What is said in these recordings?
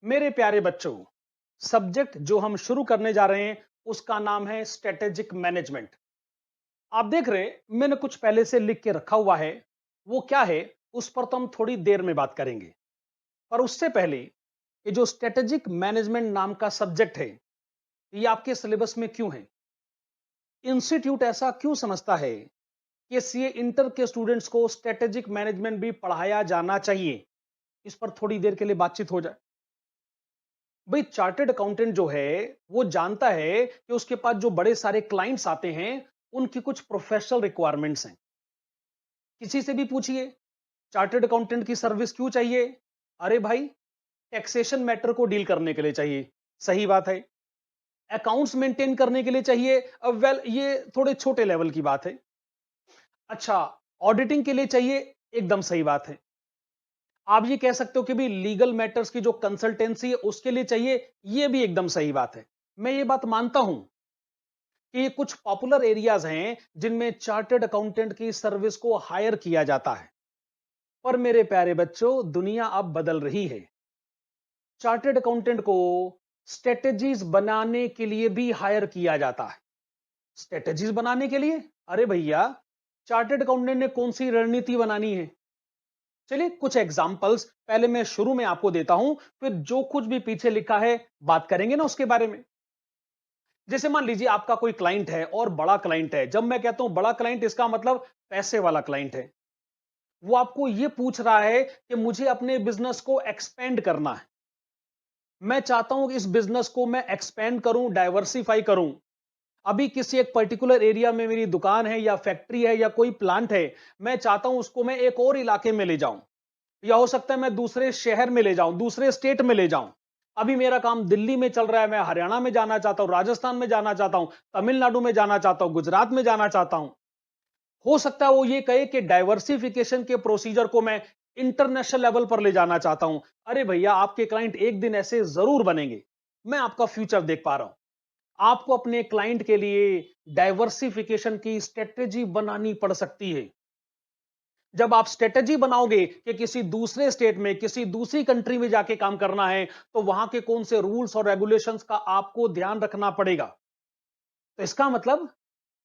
मेरे प्यारे बच्चों, सब्जेक्ट जो हम शुरू करने जा रहे हैं उसका नाम है स्ट्रेटेजिक मैनेजमेंट। आप देख रहे हैं मैंने कुछ पहले से लिख के रखा हुआ है। वो क्या है उस पर तो हम थोड़ी देर में बात करेंगे। पर उससे पहले ये जो स्ट्रेटेजिक मैनेजमेंट नाम का सब्जेक्ट है ये आपके सिलेबस में क्यों है? इंस्टीट्यूट ऐसा क्यों समझता है कि सीए इंटर के स्टूडेंट्स को स्ट्रेटेजिक मैनेजमेंट भी पढ़ाया जाना चाहिए? इस पर थोड़ी देर के लिए बातचीत हो जाए। भाई चार्टर्ड अकाउंटेंट जो है वो जानता है कि उसके पास जो बड़े सारे क्लाइंट्स आते हैं उनकी कुछ प्रोफेशनल रिक्वायरमेंट्स हैं। किसी से भी पूछिए चार्टर्ड अकाउंटेंट की सर्विस क्यों चाहिए? अरे भाई, टैक्सेशन मैटर को डील करने के लिए चाहिए। सही बात है। अकाउंट्स मेंटेन करने के लिए चाहिए। वेल, ये थोड़े छोटे लेवल की बात है। अच्छा, ऑडिटिंग के लिए चाहिए। एकदम सही बात है। आप ये कह सकते हो कि भी लीगल मैटर्स की जो कंसल्टेंसी है उसके लिए चाहिए। ये भी एकदम सही बात है। मैं ये बात मानता हूं कि ये कुछ पॉपुलर एरियाज हैं जिनमें चार्टर्ड अकाउंटेंट की सर्विस को हायर किया जाता है। पर मेरे प्यारे बच्चों, दुनिया अब बदल रही है। चार्टर्ड अकाउंटेंट को स्ट्रेटेजीज बनाने के लिए भी हायर किया जाता है। स्ट्रेटेजीज बनाने के लिए? अरे भैया, चार्टर्ड अकाउंटेंट ने कौन सी रणनीति बनानी है? चलिए कुछ एग्जांपल्स पहले मैं शुरू में आपको देता हूं, फिर जो कुछ भी पीछे लिखा है बात करेंगे ना उसके बारे में। जैसे मान लीजिए आपका कोई क्लाइंट है और बड़ा क्लाइंट है। जब मैं कहता हूं बड़ा क्लाइंट, इसका मतलब पैसे वाला क्लाइंट है। वो आपको यह पूछ रहा है कि मुझे अपने बिजनेस को एक्सपेंड करना है। मैं चाहता हूं कि इस बिजनेस को मैं एक्सपेंड करूं, डाइवर्सिफाई करूं। अभी किसी एक पर्टिकुलर एरिया में मेरी दुकान है या फैक्ट्री है या कोई प्लांट है, मैं चाहता हूं उसको मैं एक और इलाके में ले जाऊं, या हो सकता है मैं दूसरे शहर में ले जाऊं, दूसरे स्टेट में ले जाऊं। अभी मेरा काम दिल्ली में चल रहा है, मैं हरियाणा में जाना चाहता हूं, राजस्थान में जाना चाहता हूं, तमिलनाडु में जाना चाहता हूं, गुजरात में जाना चाहता हूं। हो सकता है वो ये कहे कि डाइवर्सिफिकेशन के प्रोसीजर को मैं इंटरनेशनल लेवल पर ले जाना चाहता हूं। अरे भैया, आपके क्लाइंट एक दिन ऐसे जरूर बनेंगे। मैं आपका फ्यूचर देख पा रहा हूं। आपको अपने क्लाइंट के लिए डाइवर्सिफिकेशन की स्ट्रेटेजी बनानी पड़ सकती है। जब आप स्ट्रेटेजी बनाओगे कि किसी दूसरे स्टेट में, किसी दूसरी कंट्री में जाके काम करना है, तो वहां के कौन से रूल्स और रेगुलेशंस का आपको ध्यान रखना पड़ेगा। तो इसका मतलब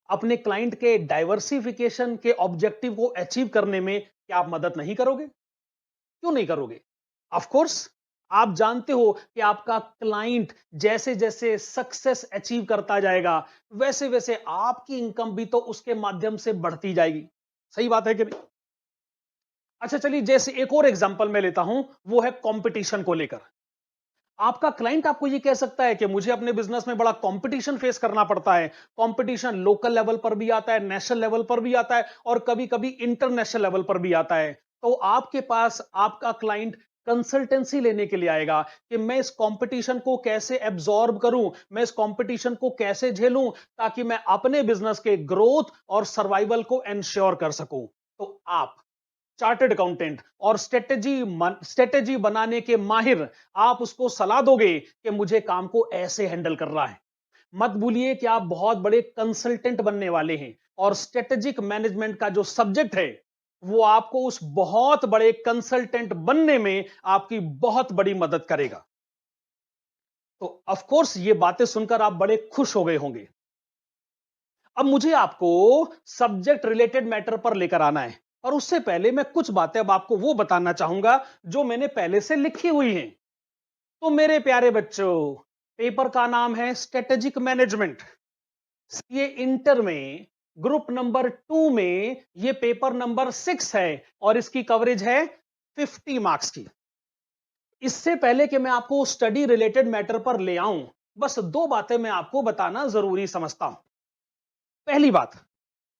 अपने क्लाइंट के डाइवर्सिफिकेशन के ऑब्जेक्टिव को अचीव करने में क्या आप मदद नहीं करोगे? क्यों नहीं करोगे? ऑफ कोर्स, आप जानते हो कि आपका क्लाइंट जैसे जैसे सक्सेस अचीव करता जाएगा, वैसे वैसे आपकी इनकम भी तो उसके माध्यम से बढ़ती जाएगी। सही बात है कि नहीं? अच्छा चलिए, जैसे एक और एग्जांपल मैं लेता हूं, वो है कंपटीशन को लेकर। आपका क्लाइंट आपको ये कह सकता है कि मुझे अपने बिजनेस में बड़ा कंपटीशन फेस करना पड़ता है। कंपटीशन लोकल लेवल पर भी आता है, नेशनल लेवल पर भी आता है, और कभी कभी इंटरनेशनल लेवल पर भी आता है। तो आपके पास आपका क्लाइंट कंसल्टेंसी लेने के लिए आएगा कि मैं इस कंपटीशन को कैसे एब्जॉर्ब करूं, मैं इस कंपटीशन को कैसे झेलूं, ताकि मैं अपने बिजनेस के ग्रोथ और सर्वाइवल को एंश्योर कर सकूं। तो आप चार्टर्ड अकाउंटेंट और स्ट्रेटेजी बनाने के माहिर, आप उसको सलाह दोगे कि मुझे काम को ऐसे हैंडल करना है। मत भूलिए कि आप बहुत बड़े कंसल्टेंट बनने वाले हैं, और स्ट्रेटेजिक मैनेजमेंट का जो सब्जेक्ट है वो आपको उस बहुत बड़े कंसल्टेंट बनने में आपकी बहुत बड़ी मदद करेगा। तो ऑफ कोर्स ये बातें सुनकर आप बड़े खुश हो गए होंगे। अब मुझे आपको सब्जेक्ट रिलेटेड मैटर पर लेकर आना है, और उससे पहले मैं कुछ बातें अब आपको वो बताना चाहूंगा जो मैंने पहले से लिखी हुई हैं। तो मेरे प्यारे बच्चों, पेपर का नाम है स्ट्रेटेजिक मैनेजमेंट। ये इंटर में ग्रुप नंबर 2 में ये पेपर नंबर 6 है, और इसकी कवरेज है 50 मार्क्स की। इससे पहले कि मैं आपको स्टडी रिलेटेड मैटर पर ले आऊं, बस दो बातें मैं आपको बताना जरूरी समझता हूं। पहली बात,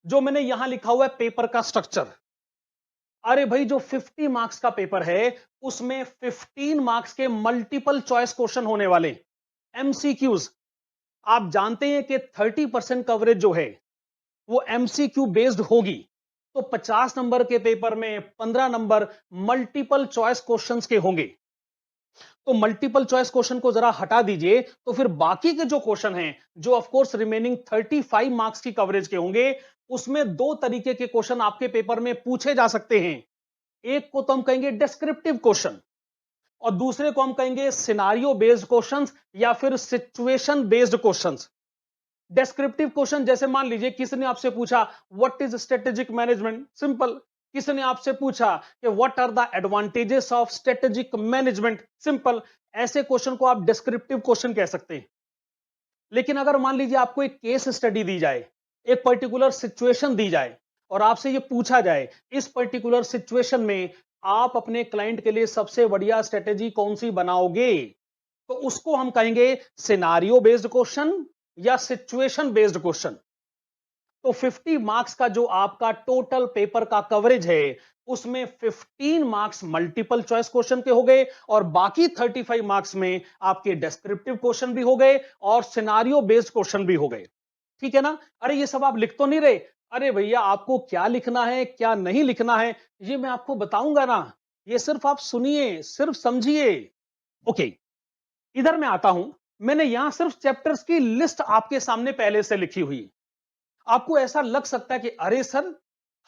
जो मैंने यहां लिखा हुआ है पेपर का स्ट्रक्चर। अरे भाई, जो 50 मार्क्स का पेपर है उसमें 15 मार्क्स के मल्टीपल चॉइस क्वेश्चन होने वाले, एमसीक्यूज। आप जानते हैं कि 30% कवरेज जो है वो एमसीक्यू बेस्ड होगी। तो 50 नंबर के पेपर में 15 नंबर मल्टीपल चॉइस क्वेश्चंस के होंगे। तो मल्टीपल चॉइस क्वेश्चन को जरा हटा दीजिए, तो फिर बाकी के जो क्वेश्चन हैं, जो ऑफ कोर्स रिमेनिंग 35 मार्क्स की कवरेज के होंगे, उसमें दो तरीके के क्वेश्चन आपके पेपर में पूछे जा सकते हैं। एक को तो हम कहेंगे डिस्क्रिप्टिव क्वेश्चन, और दूसरे को हम कहेंगे सिनारियो बेस्ड क्वेश्चंस या फिर situation based questions. Descriptive question जैसे मान लीजिए किसी ने आपसे पूछा what is strategic management, simple. किसी ने आपसे पूछा कि what are the advantages of strategic management, simple. ऐसे क्वेश्चन को आप डिस्क्रिप्टिव क्वेश्चन कह सकते हैं। लेकिन अगर मान लीजिए आपको एक केस स्टडी दी जाए, एक पर्टिकुलर सिचुएशन दी जाए और आपसे ये पूछा जाए इस पर्टिकुलर सिचुएशन में आप अपने क्लाइंट के लिए सबसे बढ़िया स्ट्रेटेजी कौन सी बनाओगे, तो उसको हम कहेंगे सिनारियो बेस्ड क्वेश्चन या सिचुएशन बेस्ड क्वेश्चन। तो 50 मार्क्स का जो आपका टोटल पेपर का कवरेज है उसमें 15 मार्क्स मल्टीपल चॉइस क्वेश्चन के हो गए और बाकी 35 मार्क्स में आपके डिस्क्रिप्टिव क्वेश्चन भी हो गए और सिनारियो बेस्ड क्वेश्चन भी हो गए। ठीक है ना? अरे ये सब आप लिख तो नहीं रहे? अरे भैया आपको क्या लिखना है क्या नहीं लिखना है ये मैं आपको बताऊंगा ना, ये सिर्फ आप सुनिए, सिर्फ समझिए। ओके, इधर मैं आता हूं। मैंने यहां सिर्फ चैप्टर्स की लिस्ट आपके सामने पहले से लिखी हुई। आपको ऐसा लग सकता है कि अरे सर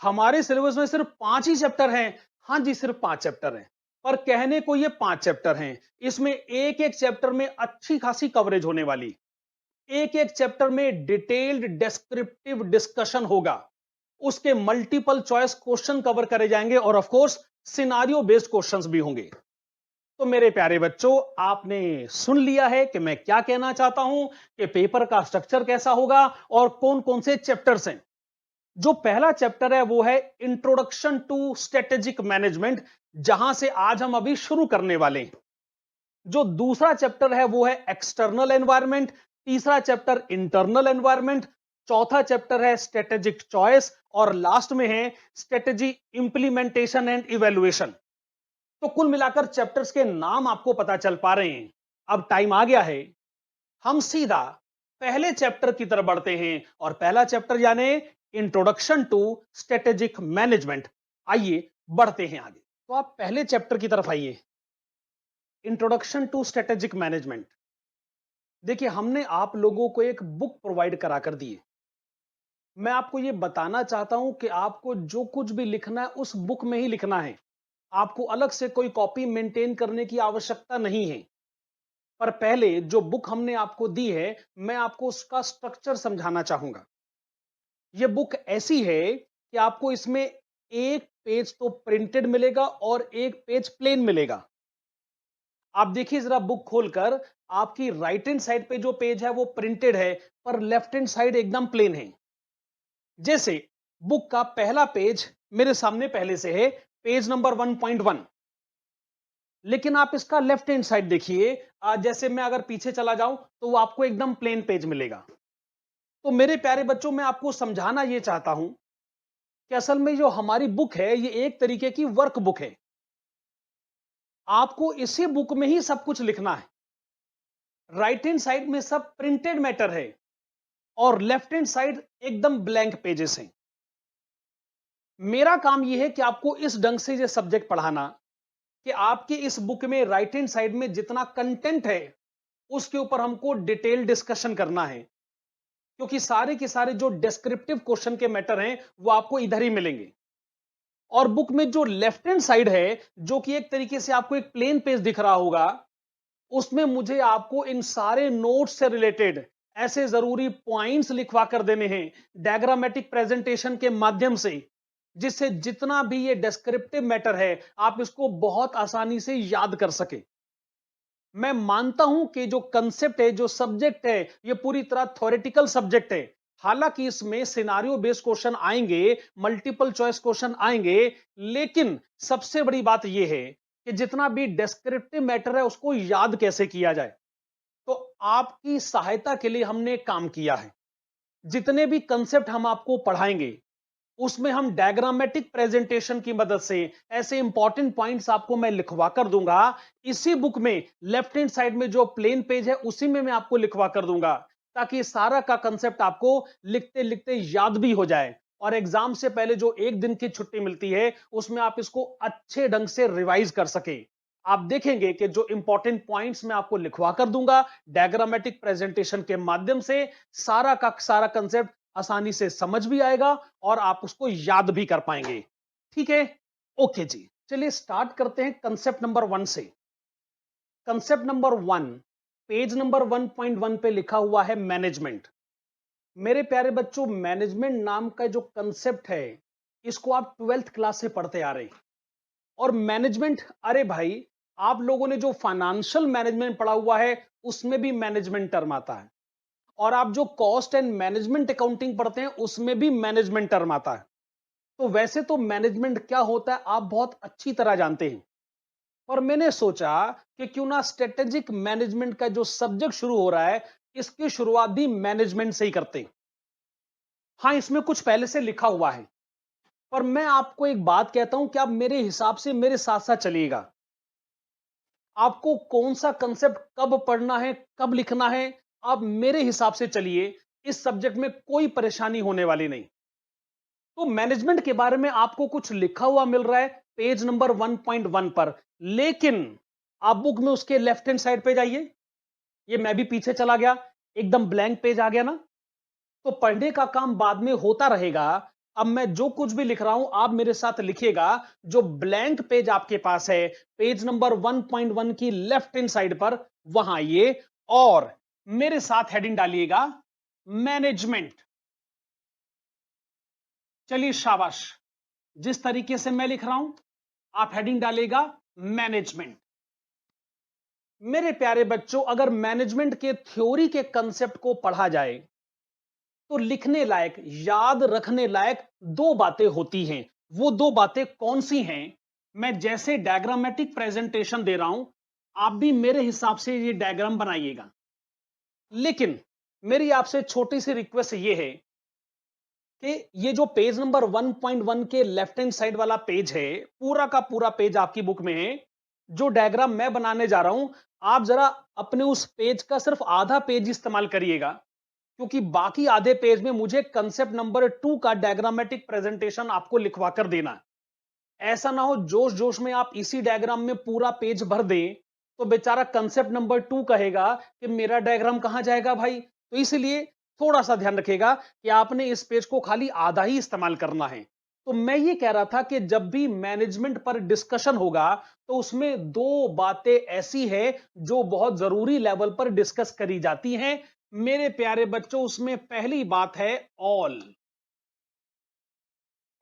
हमारे सिलेबस में सिर्फ 5 ही चैप्टर हैं। हां जी, सिर्फ 5 चैप्टर हैं, पर कहने को ये 5 चैप्टर हैं। इसमें एक एक चैप्टर में अच्छी खासी कवरेज होने वाली, एक एक चैप्टर में डिटेल्ड डिस्क्रिप्टिव डिस्कशन होगा, उसके मल्टीपल चॉइस क्वेश्चन कवर करे जाएंगे और of course scenario based questions भी होंगे। तो मेरे प्यारे बच्चों, आपने सुन लिया है कि मैं क्या कहना चाहता हूं कि पेपर का स्ट्रक्चर कैसा होगा और कौन कौन से चैप्टर्स हैं। जो पहला चैप्टर है वो है इंट्रोडक्शन टू स्ट्रेटेजिक मैनेजमेंट, जहां से आज हम अभी शुरू करने वाले हैं। जो दूसरा चैप्टर है वो है एक्सटर्नल एनवायरनमेंट, तीसरा चैप्टर इंटरनल एनवायरनमेंट, चौथा चैप्टर है स्ट्रेटेजिक चॉइस और लास्ट में है स्ट्रेटेजी इंप्लीमेंटेशन एंड इवेल्युएशन। तो कुल मिलाकर चैप्टर्स के नाम आपको पता चल पा रहे हैं। अब टाइम आ गया है, हम सीधा पहले चैप्टर की तरफ बढ़ते हैं और पहला चैप्टर यानी इंट्रोडक्शन टू स्ट्रेटेजिक मैनेजमेंट। आइए बढ़ते हैं आगे। तो आप पहले चैप्टर की तरफ आइए, इंट्रोडक्शन टू स्ट्रेटेजिक मैनेजमेंट। देखिए, हमने आप लोगों को एक बुक प्रोवाइड करा कर दी है। मैं आपको यह बताना चाहता हूं कि आपको जो कुछ भी लिखना है उस बुक में ही लिखना है। आपको अलग से कोई कॉपी मेंटेन करने की आवश्यकता नहीं है। पर पहले जो बुक हमने आपको दी है, मैं आपको उसका स्ट्रक्चर समझाना चाहूंगा। यह बुक ऐसी है कि आपको इसमें एक पेज तो प्रिंटेड मिलेगा और एक पेज प्लेन मिलेगा। आप देखिए जरा बुक खोलकर, आपकी राइट हैंड साइड पे जो पेज है वो प्रिंटेड है, पर लेफ्ट हैंड साइड एकदम प्लेन है। जैसे बुक का पहला पेज मेरे सामने पहले से है, पेज नंबर 1.1। लेकिन आप इसका लेफ्ट हैंड साइड देखिए, जैसे मैं अगर पीछे चला जाऊं तो वो आपको एकदम प्लेन पेज मिलेगा। तो मेरे प्यारे बच्चों, मैं आपको समझाना यह चाहता हूं कि असल में जो हमारी बुक है ये एक तरीके की वर्क बुक है। आपको इसी बुक में ही सब कुछ लिखना है। राइट हैंड साइड में सब प्रिंटेड मैटर है और लेफ्ट हैंड साइड एकदम ब्लैंक पेजेस हैं। मेरा काम यह है कि आपको इस ढंग से ये सब्जेक्ट पढ़ाना कि आपकी इस बुक में राइट हैंड साइड में जितना कंटेंट है उसके ऊपर हमको डिटेल डिस्कशन करना है, क्योंकि सारे के सारे जो डिस्क्रिप्टिव क्वेश्चन के मैटर हैं वो आपको इधर ही मिलेंगे। और बुक में जो लेफ्ट हैंड साइड है, जो कि एक तरीके से आपको एक प्लेन पेज दिख रहा होगा, उसमें मुझे आपको इन सारे नोट्स से रिलेटेड ऐसे जरूरी पॉइंट्स लिखवा कर देने हैं डायग्रामेटिक प्रेजेंटेशन के माध्यम से, जिससे जितना भी ये डिस्क्रिप्टिव मैटर है आप इसको बहुत आसानी से याद कर सके। मैं मानता हूं कि जो कंसेप्ट है, जो सब्जेक्ट है, ये पूरी तरह थ्योरेटिकल सब्जेक्ट है। हालांकि इसमें सिनारियो बेस्ड क्वेश्चन आएंगे, मल्टीपल चॉइस क्वेश्चन आएंगे, लेकिन सबसे बड़ी बात यह है कि जितना भी डिस्क्रिप्टिव मैटर है उसको याद कैसे किया जाए। तो आपकी सहायता के लिए हमने काम किया है। जितने भी कंसेप्ट हम आपको पढ़ाएंगे उसमें हम डायग्रामेटिक प्रेजेंटेशन की मदद से ऐसे इंपॉर्टेंट पॉइंट्स आपको मैं लिखवा कर दूंगा। इसी बुक में लेफ्ट हैंड साइड में जो प्लेन पेज है उसी में मैं आपको लिखवा कर दूंगा, ताकि सारा का कंसेप्ट आपको लिखते लिखते याद भी हो जाए और एग्जाम से पहले जो एक दिन की छुट्टी मिलती है उसमें आप इसको अच्छे ढंग से रिवाइज कर सके। आप देखेंगे कि जो इंपॉर्टेंट पॉइंट्स मैं आपको लिखवा कर दूंगा डायग्रामेटिक प्रेजेंटेशन के माध्यम से, सारा का सारा कंसेप्ट आसानी से समझ भी आएगा और आप उसको याद भी कर पाएंगे। ठीक है? ओके जी, चलिए स्टार्ट करते हैं कंसेप्ट नंबर 1 से। कंसेप्ट नंबर 1, पेज नंबर 1.1 पे लिखा हुआ है मैनेजमेंट। मेरे प्यारे बच्चों, मैनेजमेंट नाम का जो कंसेप्ट है, इसको आप 12th क्लास से पढ़ते आ रहे हैं। और मैनेजमेंट, अरे भाई, आप लोगों ने जो फाइनेंशियल मैनेजमेंट पढ़ा हुआ है, उसमें भी मैनेजमेंट टर्म आता है। और आप जो कॉस्ट एंड मैनेजमेंट अकाउंटिंग पढ़ते हैं, उसमें भी मैनेजमेंट टर्म आता है। तो वैसे तो मैनेजमेंट क्या होता है आप बहुत अच्छी तरह जानते हैं, और मैंने सोचा कि क्यों ना स्ट्रेटेजिक मैनेजमेंट का जो सब्जेक्ट शुरू हो रहा है, इसकी शुरुआत भी मैनेजमेंट से ही करते हैं। हाँ, इसमें कुछ पहले से लिखा हुआ है, पर मैं आपको एक बात कहता हूं कि आप मेरे हिसाब से मेरे साथ साथ चलिएगा। आपको कौन सा कंसेप्ट कब पढ़ना है, कब लिखना है, आप मेरे हिसाब से चलिए। इस सब्जेक्ट में कोई परेशानी होने वाली नहीं। तो मैनेजमेंट के बारे में आपको कुछ लिखा हुआ मिल रहा है पेज नंबर 1.1 पर, लेकिन आप बुक में उसके लेफ्ट हैंड साइड पे जाइए। ये मैं भी पीछे चला गया, एकदम ब्लैंक पेज आ गया ना। तो पढ़ने का काम बाद में होता रहेगा। अब मैं जो कुछ भी लिख रहा हूं, आप मेरे साथ लिखिएगा। जो ब्लैंक पेज आपके पास है, पेज नंबर 1.1 की लेफ्ट हैंड साइड पर, वहां आइए और मेरे साथ हेडिंग डालिएगा, मैनेजमेंट। चलिए शाबाश, जिस तरीके से मैं लिख रहा हूं, आप हेडिंग डालेगा मैनेजमेंट। मेरे प्यारे बच्चों, अगर मैनेजमेंट के थ्योरी के कंसेप्ट को पढ़ा जाए, तो लिखने लायक, याद रखने लायक दो बातें होती हैं। वो दो बातें कौन सी हैं? मैं जैसे डायग्रामेटिक प्रेजेंटेशन दे रहा हूं, आप भी मेरे हिसाब से ये डायग्राम बनाइएगा। लेकिन मेरी आपसे छोटी सी रिक्वेस्ट ये है कि ये जो पेज नंबर 1.1 के लेफ्ट हैंड साइड वाला पेज है, पूरा का पूरा पेज आपकी बुक में है। जो डायग्राम मैं बनाने जा रहा हूं, आप जरा अपने उस पेज का सिर्फ आधा पेज इस्तेमाल करिएगा, क्योंकि बाकी आधे पेज में मुझे कंसेप्ट नंबर 2 का डायग्रामेटिक प्रेजेंटेशन आपको लिखवा कर देना है। ऐसा ना हो जोश जोश में आप इसी डायग्राम में पूरा पेज भर दें, तो बेचारा कंसेप्ट नंबर 2 कहेगा कि मेरा डायग्राम कहां जाएगा भाई। तो इसलिए थोड़ा सा ध्यान रखिएगा कि आपने इस पेज को खाली आधा ही इस्तेमाल करना है। तो मैं ये कह रहा था कि जब भी मैनेजमेंट पर डिस्कशन होगा, तो उसमें दो बातें ऐसी है जो बहुत जरूरी लेवल पर डिस्कस करी जाती हैं। मेरे प्यारे बच्चों, उसमें पहली बात है ऑल,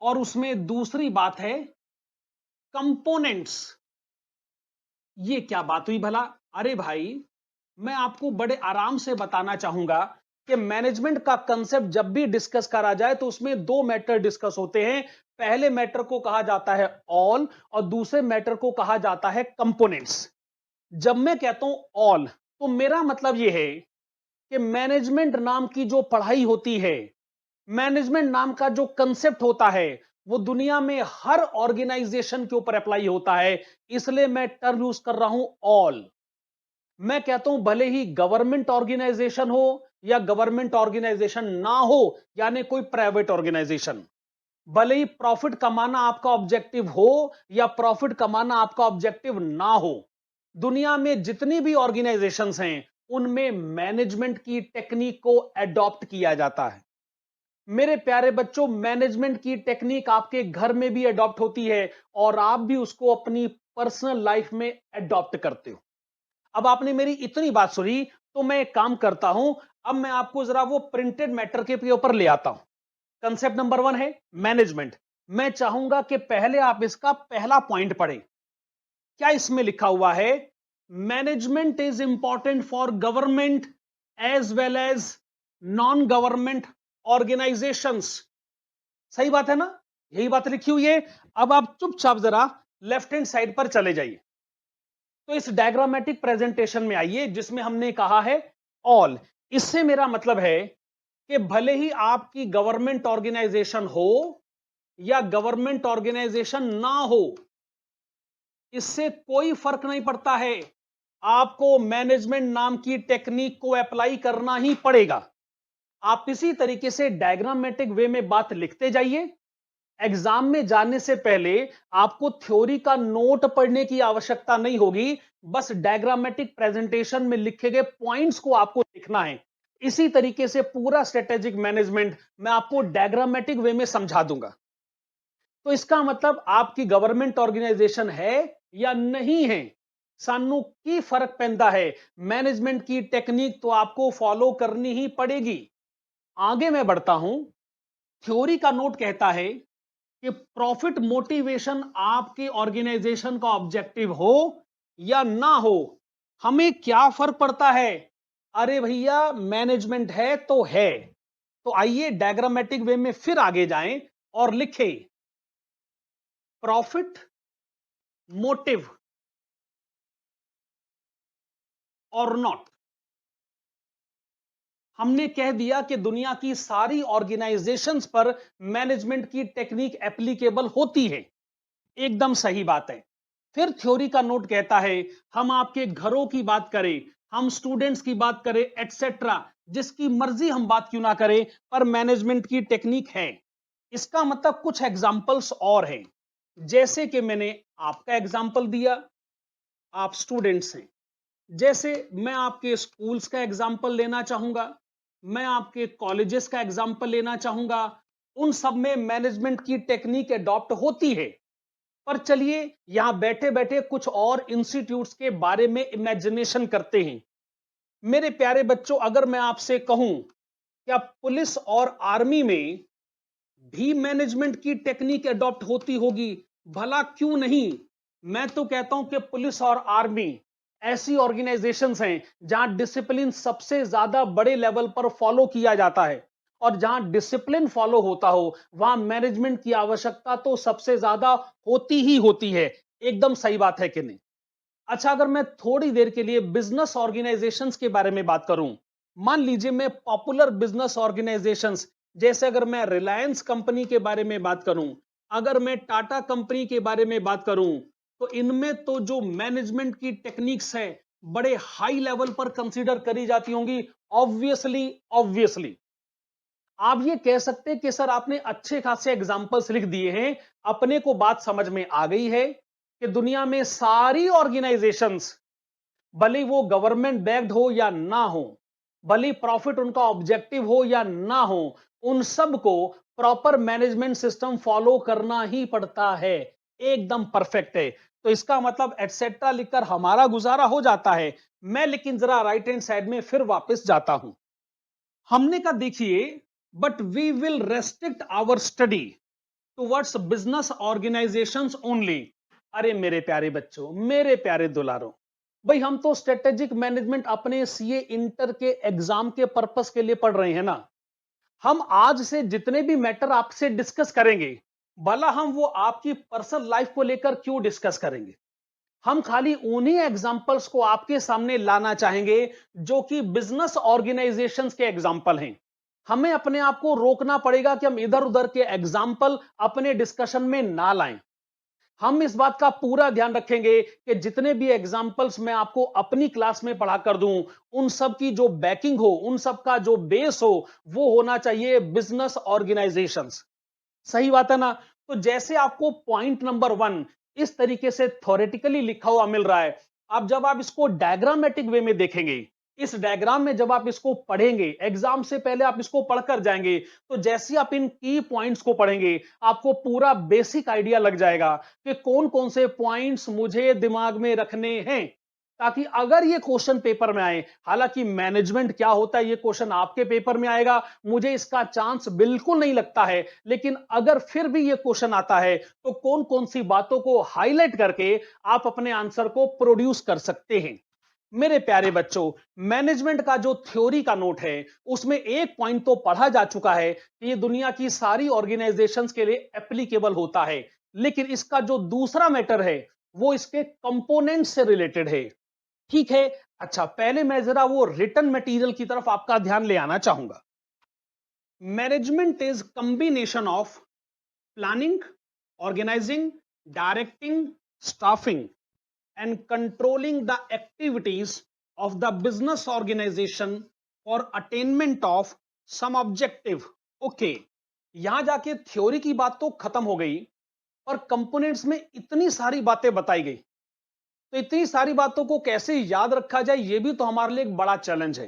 और उसमें दूसरी बात है कंपोनेंट्स। ये क्या बात हुई भला? अरे भाई, मैं आपको बड़े आराम से बताना चाहूंगा कि मैनेजमेंट का कंसेप्ट जब भी डिस्कस करा जाए, तो उसमें दो मैटर डिस्कस होते हैं। पहले मैटर को कहा जाता है ऑल, और दूसरे मैटर को कहा जाता है कंपोनेंट्स। जब मैं कहता हूं ऑल, तो मेरा मतलब यह है कि मैनेजमेंट नाम की जो पढ़ाई होती है, मैनेजमेंट नाम का जो कंसेप्ट होता है, वो दुनिया में हर ऑर्गेनाइजेशन के ऊपर अप्लाई होता है। इसलिए मैं टर्म यूज कर रहा हूं ऑल। मैं कहता हूं भले ही गवर्नमेंट ऑर्गेनाइजेशन हो या गवर्नमेंट ऑर्गेनाइजेशन ना हो, यानी कोई प्राइवेट ऑर्गेनाइजेशन, भले ही प्रॉफिट कमाना आपका ऑब्जेक्टिव हो या प्रॉफिट कमाना आपका ऑब्जेक्टिव ना हो, दुनिया में जितनी भी ऑर्गेनाइजेशंस हैं, उनमें मैनेजमेंट की टेक्निक को एडॉप्ट किया जाता है। मेरे प्यारे बच्चों, मैनेजमेंट की टेक्निक आपके घर में भी एडॉप्ट होती है, और आप भी उसको अपनी पर्सनल लाइफ में एडॉप्ट करते हो। अब आपने मेरी इतनी बात सुनी, तो मैं एक काम करता हूं, अब मैं आपको जरा वो प्रिंटेड मैटर के ऊपर ले आता हूं। कंसेप्ट नंबर 1 है मैनेजमेंट। मैं चाहूंगा कि पहले आप इसका पहला पॉइंट पढ़ें। क्या इसमें लिखा हुआ है? Management is important for government as well as non government organisations. सही बात है ना? यही बात लिखी हुई है। अब आप चुपचाप जरा लेफ्ट हैंड साइड पर चले जाइए, तो इस डायग्रामेटिक प्रेजेंटेशन में आइए जिसमें हमने कहा है ऑल। इससे मेरा मतलब है कि भले ही आपकी गवर्नमेंट ऑर्गेनाइजेशन हो या गवर्नमेंट ऑर्गेनाइजेशन ना हो, इससे कोई फर्क नहीं पड़ता है। आपको मैनेजमेंट नाम की टेक्निक को अप्लाई करना ही पड़ेगा। आप इसी तरीके से डायग्रामेटिक वे में बात लिखते जाइए। एग्जाम में जाने से पहले आपको थ्योरी का नोट पढ़ने की आवश्यकता नहीं होगी, बस डायग्रामेटिक प्रेजेंटेशन में लिखे गए पॉइंट्स को आपको लिखना है। इसी तरीके से पूरा स्ट्रेटेजिक मैनेजमेंट मैं आपको डायग्रामेटिक वे में समझा दूंगा। तो इसका मतलब आपकी गवर्नमेंट ऑर्गेनाइजेशन है या नहीं है, सानू की फर्क पैंदा है, मैनेजमेंट की टेक्निक तो आपको फॉलो करनी ही पड़ेगी। आगे मैं बढ़ता हूं। थ्योरी का नोट कहता है कि प्रॉफिट मोटिवेशन आपके ऑर्गेनाइजेशन का ऑब्जेक्टिव हो या ना हो, हमें क्या फर्क पड़ता है? अरे भैया, मैनेजमेंट है तो है। तो आइए डायग्रामेटिक वे में फिर आगे जाएं और लिखें प्रॉफिट मोटिव और नॉट। हमने कह दिया कि दुनिया की सारी ऑर्गेनाइजेशंस पर मैनेजमेंट की टेक्निक एप्लीकेबल होती है। एकदम सही बात है। फिर थ्योरी का नोट कहता है, हम आपके घरों की बात करें, हम स्टूडेंट्स की बात करें, एटसेट्रा, जिसकी मर्जी हम बात क्यों ना करें, पर मैनेजमेंट की टेक्निक है। इसका मतलब कुछ एग्जाम्पल्स और हैं। जैसे कि मैंने आपका एग्जाम्पल दिया, आप स्टूडेंट्स हैं। जैसे मैं आपके स्कूल्स का एग्जाम्पल लेना चाहूंगा, मैं आपके कॉलेजेस का एग्जाम्पल लेना चाहूंगा। उन सब में मैनेजमेंट की टेक्निक अडॉप्ट होती है। पर चलिए यहां बैठे बैठे कुछ और इंस्टीट्यूट्स के बारे में इमेजिनेशन करते हैं। मेरे प्यारे बच्चों, अगर मैं आपसे कहूं क्या पुलिस और आर्मी में भी मैनेजमेंट की टेक्निक अडॉप्ट होती होगी? भला क्यों नहीं। मैं तो कहता हूं कि पुलिस और आर्मी ऐसी ऑर्गेनाइजेशंस हैं जहां डिसिप्लिन सबसे ज्यादा बड़े लेवल पर फॉलो किया जाता है, और जहां डिसिप्लिन फॉलो होता हो वहां मैनेजमेंट की आवश्यकता तो सबसे ज्यादा होती ही होती है। एकदम सही बात है कि नहीं? अच्छा, अगर मैं थोड़ी देर के लिए बिजनेस ऑर्गेनाइजेशंस के बारे में बात करूं, मान लीजिए मैं पॉपुलर बिजनेस ऑर्गेनाइजेशंस, जैसे अगर मैं रिलायंस कंपनी के बारे में बात करूं, अगर मैं टाटा कंपनी के बारे में बात करूं, तो इनमें तो जो मैनेजमेंट की टेक्निक्स है बड़े हाई लेवल पर कंसीडर करी जाती होंगी। ऑब्वियसली, ऑब्वियसली आप ये कह सकते हैं कि सर आपने अच्छे खासे एग्जाम्पल्स लिख दिए हैं, अपने को बात समझ में आ गई है कि दुनिया में सारी ऑर्गेनाइजेशंस, भले वो गवर्नमेंट बैक्ड हो या ना हो, भले प्रॉफिट उनका ऑब्जेक्टिव हो या ना हो, उन सब को प्रॉपर मैनेजमेंट सिस्टम फॉलो करना ही पड़ता है। एकदम परफेक्ट है। तो इसका मतलब एटसेट्रा लिखकर हमारा गुजारा हो जाता है। मैं लेकिन जरा राइट हैंड साइड में फिर वापस जाता हूं। हमने कहा देखिए, but we will restrict our study towards business organisations only. अरे मेरे प्यारे बच्चों, मेरे प्यारे दुलारों, भाई हम तो स्ट्रेटेजिक मैनेजमेंट अपने सीए इंटर के एग्जाम के पर्पस के लिए पढ़ रहे हैं ना। हम आज से जितने भी मैटर आपसे डिस्कस करेंगे, भला हम वो आपकी पर्सनल लाइफ को लेकर क्यों डिस्कस करेंगे, हम खाली उन्हीं एग्जाम्पल्स को आपके सामने लाना चाहेंगे जो कि बिजनेस ऑर्गेनाइजेशंस के एग्जाम्पल हैं। हमें अपने आप को रोकना पड़ेगा कि हम इधर उधर के एग्जाम्पल अपने डिस्कशन में ना लाएं। हम इस बात का पूरा ध्यान रखेंगे कि जितने भी एग्जाम्पल्स मैं आपको अपनी क्लास में पढ़ा कर दूं, उन सब की जो बैकिंग हो, उन सब का जो बेस हो, वो होना चाहिए बिजनेस ऑर्गेनाइजेशंस। सही बात है ना? तो जैसे आपको पॉइंट नंबर 1 इस तरीके से थ्योरेटिकली लिखा हुआ मिल रहा है, अब जब आप इसको डायग्रामेटिक वे में देखेंगे, इस डायग्राम में जब आप इसको पढ़ेंगे, एग्जाम से पहले आप इसको पढ़कर जाएंगे, तो जैसे आप इन की पॉइंट्स को पढ़ेंगे, आपको पूरा बेसिक आइडिया लग जाएगा कि कौन कौन से पॉइंट्स मुझे दिमाग में रखने हैं, ताकि अगर ये क्वेश्चन पेपर में आए, हालांकि मैनेजमेंट क्या होता है ये क्वेश्चन आपके पेपर में आएगा, मुझे इसका चांस बिल्कुल नहीं लगता है, लेकिन अगर फिर भी ये क्वेश्चन आता है तो कौन कौन सी बातों को हाईलाइट करके आप अपने आंसर को प्रोड्यूस कर सकते हैं। मेरे प्यारे बच्चों, मैनेजमेंट का जो थ्योरी का नोट है उसमें एक पॉइंट तो पढ़ा जा चुका है कि ये दुनिया की सारी ऑर्गेनाइजेशंस के लिए एप्लीकेबल होता है, लेकिन इसका जो दूसरा मैटर है वो इसके कंपोनेंट से रिलेटेड है। ठीक है। अच्छा, पहले मैं जरा वो रिटन मटेरियल की तरफ आपका ध्यान ले आना चाहूंगा। Management is combination of planning, organising, directing, staffing and controlling the activities of the business organization for attainment of some objective. Okay, यहां जाके थ्योरी की बात तो खत्म हो गई, और कंपोनेंट्स में इतनी सारी बातें बताई गई, तो इतनी सारी बातों को कैसे याद रखा जाए, ये भी तो हमारे लिए एक बड़ा चैलेंज है।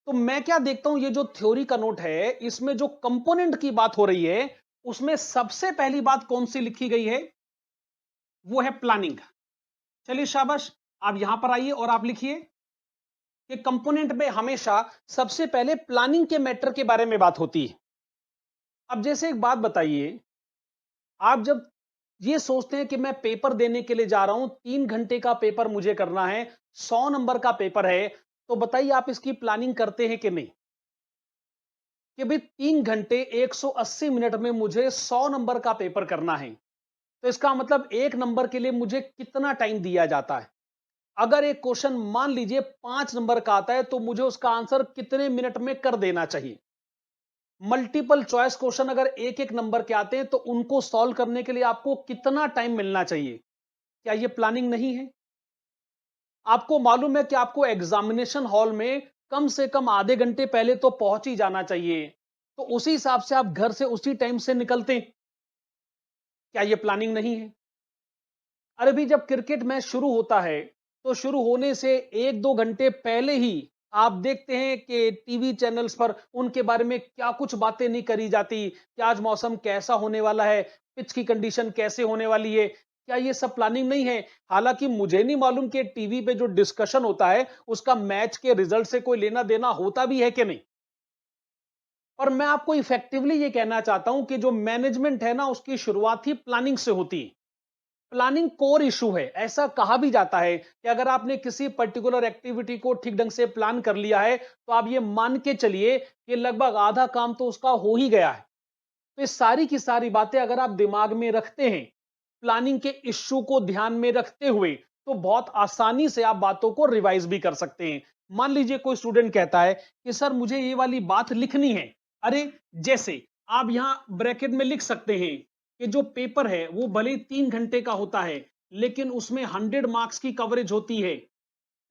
तो मैं क्या देखता हूं, ये जो थ्योरी का नोट है इसमें जो कंपोनेंट की बात हो रही है, उसमें सबसे पहली बात कौन सी लिखी गई है? वो है प्लानिंग। चलिए शाबाश, आप यहां पर आइए और आप लिखिए कि कंपोनेंट में हमेशा सबसे पहले प्लानिंग के मैटर के बारे में बात होती है। अब जैसे एक बात बताइए, आप जब ये सोचते हैं कि मैं पेपर देने के लिए जा रहा हूं, 3 घंटे का पेपर मुझे करना है, 100 नंबर का पेपर है, तो बताइए आप इसकी प्लानिंग करते हैं कि नहीं? कि भाई 3 घंटे 180 मिनट में मुझे 100 नंबर का पेपर करना है, तो इसका मतलब एक नंबर के लिए मुझे कितना टाइम दिया जाता है? अगर एक क्वेश्चन मान लीजिए 5 नंबर का आता है, तो मुझे उसका आंसर कितने मिनट में कर देना चाहिए? मल्टीपल चॉइस क्वेश्चन अगर एक एक नंबर के आते हैं, तो उनको सॉल्व करने के लिए आपको कितना टाइम मिलना चाहिए? क्या यह प्लानिंग नहीं है? आपको मालूम है कि आपको एग्जामिनेशन हॉल में कम से कम आधे घंटे पहले तो पहुंच ही जाना चाहिए, तो उसी हिसाब से आप घर से उसी टाइम से निकलते हैं। क्या यह प्लानिंग नहीं है? अरे भी जब क्रिकेट मैच शुरू होता है, तो शुरू होने से 1-2 घंटे पहले ही आप देखते हैं कि टीवी चैनल्स पर उनके बारे में क्या कुछ बातें नहीं करी जाती कि आज मौसम कैसा होने वाला है, पिच की कंडीशन कैसे होने वाली है। क्या ये सब प्लानिंग नहीं है? हालांकि मुझे नहीं मालूम कि टीवी पे जो डिस्कशन होता है उसका मैच के रिजल्ट से कोई लेना देना होता भी है कि नहीं। और मैं आपको इफेक्टिवली ये कहना चाहता हूं कि जो मैनेजमेंट है ना, उसकी शुरुआत ही प्लानिंग से होती है। प्लानिंग कोर इशू है। ऐसा कहा भी जाता है कि अगर आपने किसी पर्टिकुलर एक्टिविटी को ठीक ढंग से प्लान कर लिया है, तो आप ये मान के चलिए कि लगभग आधा काम तो उसका हो ही गया है। तो ये सारी की सारी बातें अगर आप दिमाग में रखते हैं, प्लानिंग के इश्यू को ध्यान में रखते हुए, तो बहुत आसानी से आप बातों को रिवाइज भी कर सकते हैं। मान लीजिए कोई स्टूडेंट कहता है कि सर मुझे ये वाली बात लिखनी है। अरे जैसे आप यहां ब्रैकेट में लिख सकते हैं कि जो पेपर है वो भले ही 3 घंटे का होता है, लेकिन उसमें 100 मार्क्स की कवरेज होती है।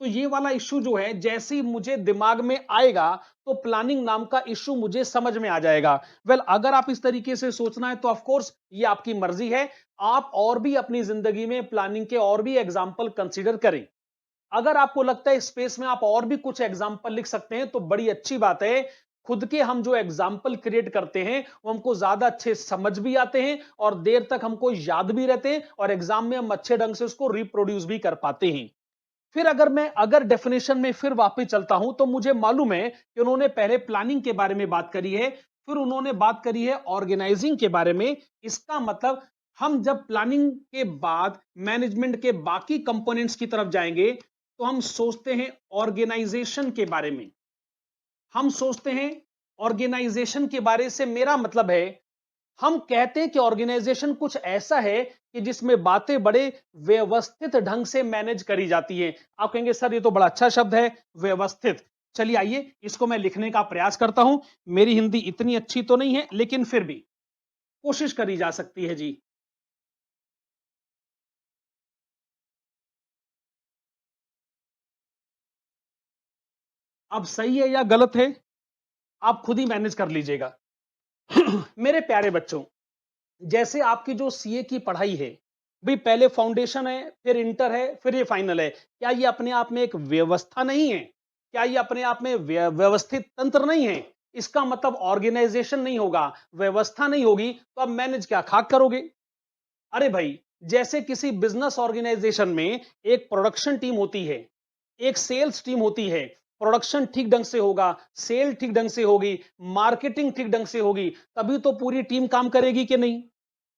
तो ये वाला इश्यू जो है जैसे ही मुझे दिमाग में आएगा, तो प्लानिंग नाम का इश्यू मुझे समझ में आ जाएगा। वेल, अगर आप इस तरीके से सोचना है तो ऑफ कोर्स ये आपकी मर्जी है। आप और भी अपनी जिंदगी में प्लानिंग के और भी एग्जाम्पल कंसीडर करें। अगर आपको लगता है स्पेस में आप और भी कुछ एग्जाम्पल लिख सकते हैं, तो बड़ी अच्छी बात है। खुद के हम जो एग्जाम्पल क्रिएट करते हैं वो हमको ज्यादा अच्छे समझ भी आते हैं और देर तक हमको याद भी रहते हैं, और एग्जाम में हम अच्छे ढंग से उसको रिप्रोड्यूस भी कर पाते हैं। फिर अगर डेफिनेशन में फिर वापस चलता हूं, तो मुझे मालूम है कि उन्होंने पहले प्लानिंग के बारे में बात करी है, फिर उन्होंने बात करी है ऑर्गेनाइजिंग के बारे में। इसका मतलब हम जब प्लानिंग के बाद मैनेजमेंट के बाकी कंपोनेंट्स की तरफ जाएंगे, तो हम सोचते हैं ऑर्गेनाइजेशन के बारे में। हम सोचते हैं ऑर्गेनाइजेशन के बारे से मेरा मतलब है, हम कहते हैं कि ऑर्गेनाइजेशन कुछ ऐसा है कि जिसमें बातें बड़े व्यवस्थित ढंग से मैनेज करी जाती है। आप कहेंगे सर ये तो बड़ा अच्छा शब्द है, व्यवस्थित। चलिए आइए इसको मैं लिखने का प्रयास करता हूं। मेरी हिंदी इतनी अच्छी तो नहीं है, लेकिन फिर भी कोशिश करी जा सकती है जी। अब सही है या गलत है, आप खुद ही मैनेज कर लीजिएगा। मेरे प्यारे बच्चों, जैसे आपकी जो सीए की पढ़ाई है, भाई पहले फाउंडेशन है, फिर इंटर है, फिर ये फाइनल है। क्या ये अपने आप में एक व्यवस्था नहीं है? क्या ये अपने आप में व्यवस्थित तंत्र नहीं है? इसका मतलब ऑर्गेनाइजेशन नहीं होगा, व्यवस्था नहीं होगी, तो आप मैनेज क्या खाक करोगे? अरे भाई, जैसे किसी बिजनेस ऑर्गेनाइजेशन में एक प्रोडक्शन टीम होती है, एक सेल्स टीम होती है। प्रोडक्शन ठीक ढंग से होगा, सेल ठीक ढंग से होगी, मार्केटिंग ठीक ढंग से होगी, तभी तो पूरी टीम काम करेगी कि नहीं।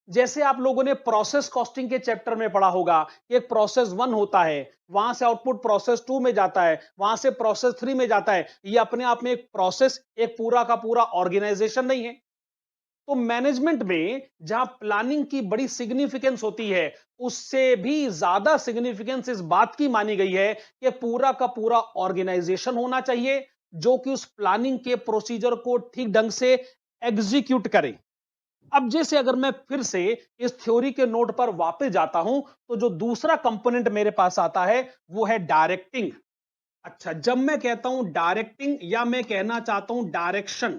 जैसे आप लोगों ने प्रोसेस कॉस्टिंग के चैप्टर में पढ़ा होगा, एक प्रोसेस 1 होता है, वहां से आउटपुट प्रोसेस 2 में जाता है, वहां से प्रोसेस 3 में जाता है। ये अपने आप में एक प्रोसेस, एक पूरा का पूरा ऑर्गेनाइजेशन नहीं है? तो मैनेजमेंट में जहां प्लानिंग की बड़ी सिग्निफिकेंस होती है, उससे भी ज्यादा सिग्निफिकेंस इस बात की मानी गई है कि पूरा का पूरा ऑर्गेनाइजेशन होना चाहिए, जो कि उस प्लानिंग के प्रोसीजर को ठीक ढंग से एग्जीक्यूट करे। अब जैसे अगर मैं फिर से इस थ्योरी के नोट पर वापस जाता हूं, तो जो दूसरा कंपोनेंट मेरे पास आता है वो है डायरेक्टिंग। अच्छा, जब मैं कहता हूं डायरेक्टिंग या मैं कहना चाहता हूं डायरेक्शन,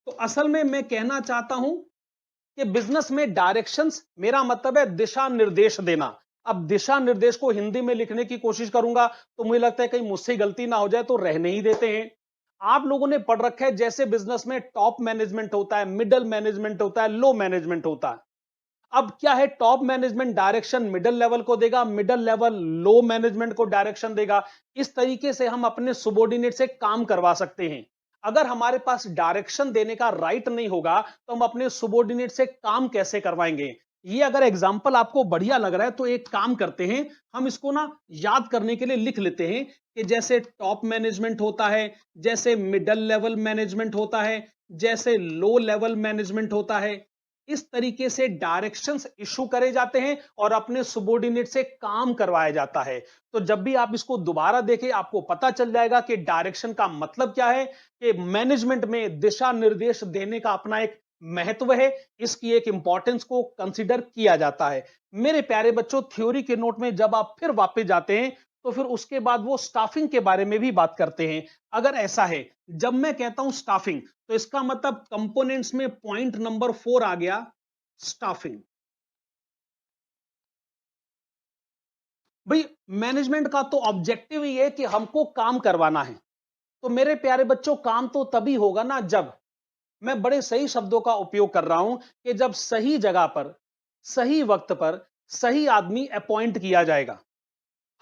तो असल में मैं कहना चाहता हूं कि बिजनेस में डायरेक्शंस, मेरा मतलब है दिशा निर्देश देना। अब दिशा निर्देश को हिंदी में लिखने की कोशिश करूंगा, तो मुझे लगता है कहीं मुझसे गलती ना हो जाए, तो रहने ही देते हैं। आप लोगों ने पढ़ रखा है जैसे बिजनेस में टॉप मैनेजमेंट होता है, मिडिल मैनेजमेंट होता है, लो मैनेजमेंट होता है। अब क्या है, top management direction middle level को देगा, मिडिल लेवल लो मैनेजमेंट को डायरेक्शन देगा। इस तरीके से हम अपने सबॉर्डिनेट से काम करवा सकते हैं। अगर हमारे पास डायरेक्शन देने का राइट नहीं होगा तो हम अपने सबॉर्डिनेट से काम कैसे करवाएंगे? ये अगर एग्जांपल आपको बढ़िया लग रहा है तो एक काम करते हैं, हम इसको ना याद करने के लिए लिख लेते हैं कि जैसे टॉप मैनेजमेंट होता है, जैसे मिडिल लेवल मैनेजमेंट होता है, जैसे लो लेवल मैनेजमेंट होता है, इस तरीके से डायरेक्शंस इशू करे जाते हैं और अपने सबॉर्डिनेट से काम करवाया जाता है। तो जब भी आप इसको दोबारा देखें आपको पता चल जाएगा कि डायरेक्शन का मतलब क्या है, कि मैनेजमेंट में दिशा निर्देश देने का अपना एक महत्व है, इसकी एक इंपॉर्टेंस को कंसीडर किया जाता है। मेरे प्यारे बच्चों, थ्योरी के नोट में जब आप फिर वापस जाते हैं तो फिर उसके बाद वो स्टाफिंग के बारे में भी बात करते हैं। अगर ऐसा है, जब मैं कहता हूं स्टाफिंग तो इसका मतलब कंपोनेंट्स में पॉइंट नंबर 4 आ गया, स्टाफिंग। भाई मैनेजमेंट का तो ऑब्जेक्टिव ही है कि हमको काम करवाना है। तो मेरे प्यारे बच्चों, काम तो तभी होगा ना जब, मैं बड़े सही शब्दों का उपयोग कर रहा हूं, कि जब सही जगह पर सही वक्त पर सही आदमी अपॉइंट किया जाएगा।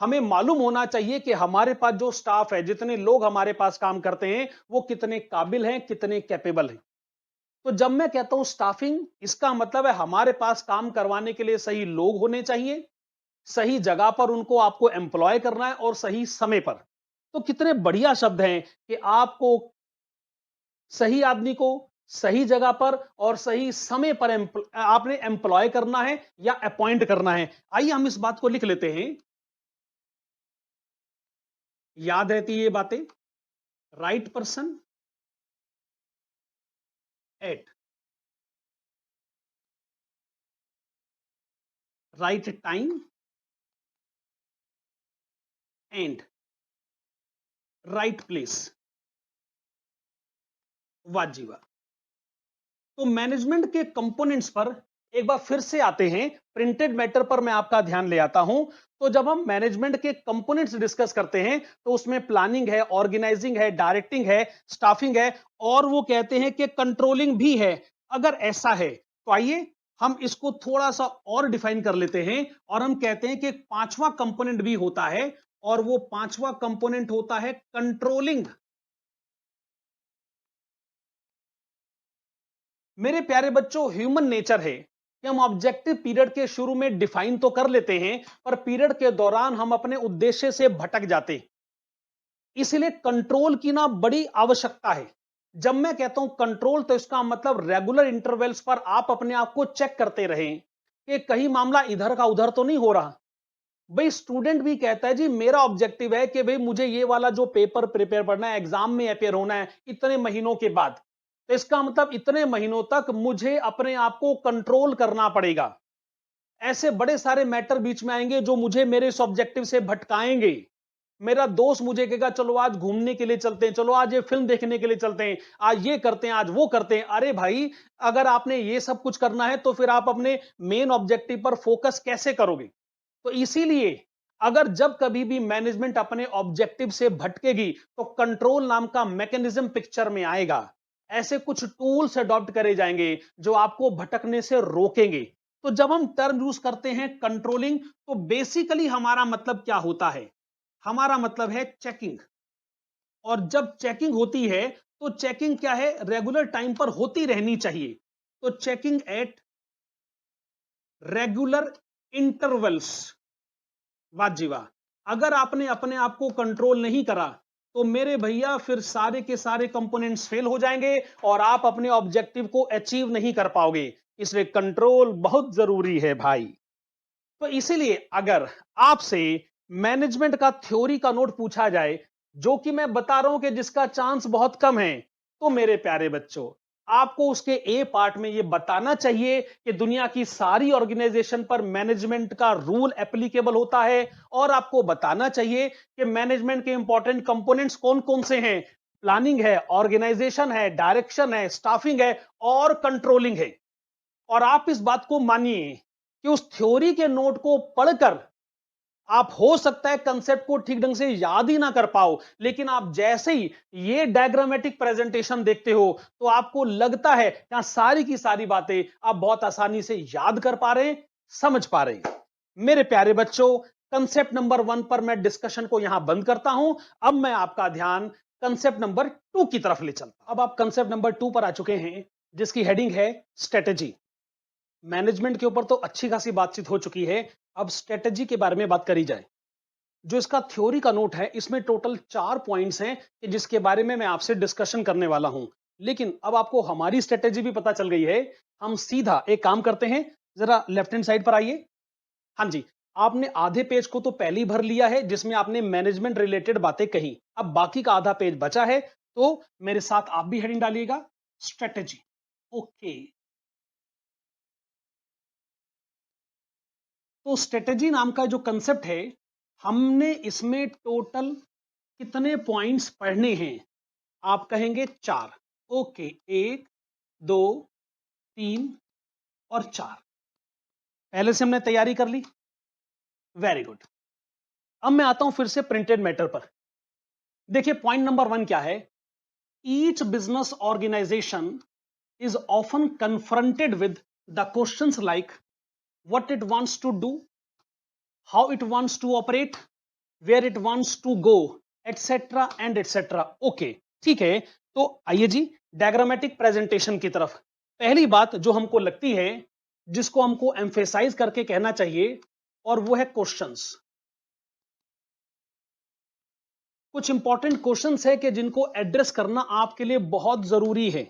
हमें मालूम होना चाहिए कि हमारे पास जो स्टाफ है, जितने लोग हमारे पास काम करते हैं, वो कितने काबिल हैं, कितने कैपेबल हैं। तो जब मैं कहता हूं स्टाफिंग, इसका मतलब है हमारे पास काम करवाने के लिए सही लोग होने चाहिए, सही जगह पर उनको आपको एम्प्लॉय करना है और सही समय पर। तो कितने बढ़िया शब्द हैं कि आपको सही आदमी को सही जगह पर और सही समय पर आपने एम्प्लॉय करना है या अपॉइंट करना है। आइए हम इस बात को लिख लेते हैं, याद रहती है ये बातें। Right person at right time and right place. वाजिबा। तो मैनेजमेंट के कंपोनेंट्स पर एक बार फिर से आते हैं, प्रिंटेड मैटर पर मैं आपका ध्यान ले आता हूं। तो जब हम मैनेजमेंट के कंपोनेंट्स डिस्कस करते हैं तो उसमें प्लानिंग है, ऑर्गेनाइजिंग है, डायरेक्टिंग है, स्टाफिंग है, और वो कहते हैं कि कंट्रोलिंग भी है। अगर ऐसा है तो आइए हम इसको थोड़ा सा और डिफाइन कर लेते हैं, और हम कहते हैं कि एक पांचवा कंपोनेंट भी होता है, और वो पांचवा कंपोनेंट होता है कंट्रोलिंग। मेरे प्यारे बच्चों, ह्यूमन नेचर है कि हम ऑब्जेक्टिव पीरियड के शुरू में डिफाइन तो कर लेते हैं, पर पीरियड के दौरान हम अपने उद्देश्य से भटक जाते हैं। इसलिए कंट्रोल की ना बड़ी आवश्यकता है। जब मैं कहता हूं कंट्रोल, तो इसका मतलब रेगुलर इंटरवल्स पर आप अपने आप को चेक करते रहें कि कहीं मामला इधर का उधर तो नहीं हो रहा। भाई स्टूडेंट भी कहता है जी, मेरा ऑब्जेक्टिव है कि भाई मुझे ये वाला जो पेपर प्रिपेयर करना है, एग्जाम में अपेयर होना है इतने महीनों के बाद, तो इसका मतलब इतने महीनों तक मुझे अपने आप को कंट्रोल करना पड़ेगा। ऐसे बड़े सारे मैटर बीच में आएंगे जो मुझे मेरे इस ऑब्जेक्टिव से भटकाएंगे। मेरा दोस्त मुझे कहेगा चलो आज घूमने के लिए चलते हैं, चलो आज ये फिल्म देखने के लिए चलते हैं, आज ये करते हैं, आज वो करते हैं। अरे भाई, अगर आपने ये सब कुछ करना है तो फिर आप अपने मेन ऑब्जेक्टिव पर फोकस कैसे करोगे? तो इसीलिए अगर जब कभी भी मैनेजमेंट अपने ऑब्जेक्टिव से भटकेगी तो कंट्रोल नाम का मैकेनिज्म पिक्चर में आएगा। ऐसे कुछ टूल्स अडॉप्ट करे जाएंगे जो आपको भटकने से रोकेंगे। तो जब हम टर्म यूज करते हैं कंट्रोलिंग, तो बेसिकली हमारा मतलब क्या होता है? हमारा मतलब है चेकिंग। और जब चेकिंग होती है तो चेकिंग क्या है? रेगुलर टाइम पर होती रहनी चाहिए। तो चेकिंग एट रेगुलर इंटरवल्स। वाजिबा। अगर आपने अपने आप को कंट्रोल नहीं करा तो मेरे भैया फिर सारे के सारे कंपोनेंट्स फेल हो जाएंगे और आप अपने ऑब्जेक्टिव को अचीव नहीं कर पाओगे। इसलिए कंट्रोल बहुत जरूरी है भाई। तो इसीलिए अगर आपसे मैनेजमेंट का थ्योरी का नोट पूछा जाए, जो कि मैं बता रहा हूं कि जिसका चांस बहुत कम है, तो मेरे प्यारे बच्चों, आपको उसके ए पार्ट में यह बताना चाहिए कि दुनिया की सारी ऑर्गेनाइजेशन पर मैनेजमेंट का रूल एप्लीकेबल होता है, और आपको बताना चाहिए कि मैनेजमेंट के इंपॉर्टेंट कंपोनेंट्स कौन कौन से हैं। प्लानिंग है, ऑर्गेनाइजेशन है, डायरेक्शन है, स्टाफिंग है और कंट्रोलिंग है। और आप इस बात को मानिए कि उस थ्योरी के नोट को पढ़कर आप हो सकता है कंसेप्ट को ठीक ढंग से याद ही ना कर पाओ, लेकिन आप जैसे ही ये डायग्रामेटिक प्रेजेंटेशन देखते हो तो आपको लगता है यहां सारी की सारी बातें आप बहुत आसानी से याद कर पा रहे हैं, समझ पा रहे हैं। मेरे प्यारे बच्चों, कंसेप्ट नंबर 1 पर मैं डिस्कशन को यहां बंद करता हूं। अब मैं आपका ध्यान कंसेप्ट नंबर 2 की तरफ ले चलता हूं। अब आप कंसेप्ट नंबर 2 पर आ चुके हैं, जिसकी हेडिंग है स्ट्रेटेजी। मैनेजमेंट के ऊपर तो अच्छी खासी बातचीत हो चुकी है, अब स्ट्रेटेजी के बारे में बात करी जाए। जो इसका थ्योरी का नोट है, इसमें टोटल 4 पॉइंट्स हैं कि जिसके बारे में मैं आपसे डिस्कशन करने वाला हूं। लेकिन अब आपको हमारी स्ट्रेटेजी भी पता चल गई है। हम सीधा एक काम करते हैं, जरा लेफ्ट हैंड साइड पर आइए। हाँ जी, आपने आधे पेज को तो पहले ही भर लिया है, जिसमें आपने मैनेजमेंट रिलेटेड बातें कही। अब बाकी का आधा पेज बचा है, तो मेरे साथ आप भी हेडिंग डालिएगा, स्ट्रेटेजी। ओके, तो स्ट्रेटेजी नाम का जो कंसेप्ट है, हमने इसमें टोटल कितने पॉइंट्स पढ़ने हैं? आप कहेंगे 4। ओके, 1, 2, 3 और 4। पहले से हमने तैयारी कर ली, वेरी गुड। अब मैं आता हूं फिर से प्रिंटेड मैटर पर। देखिए पॉइंट नंबर 1 क्या है? Each business organisation is often confronted with the questions like what it wants to do, how it wants to operate, where it wants to go, etc. and etc. Okay, ठीक है। तो आइए जी diagrammatic presentation की तरफ। पहली बात जो हमको लगती है, जिसको हमको एम्फेसाइज करके कहना चाहिए, और वो है क्वेश्चंस। कुछ इंपॉर्टेंट क्वेश्चंस है कि जिनको एड्रेस करना आपके लिए बहुत जरूरी है।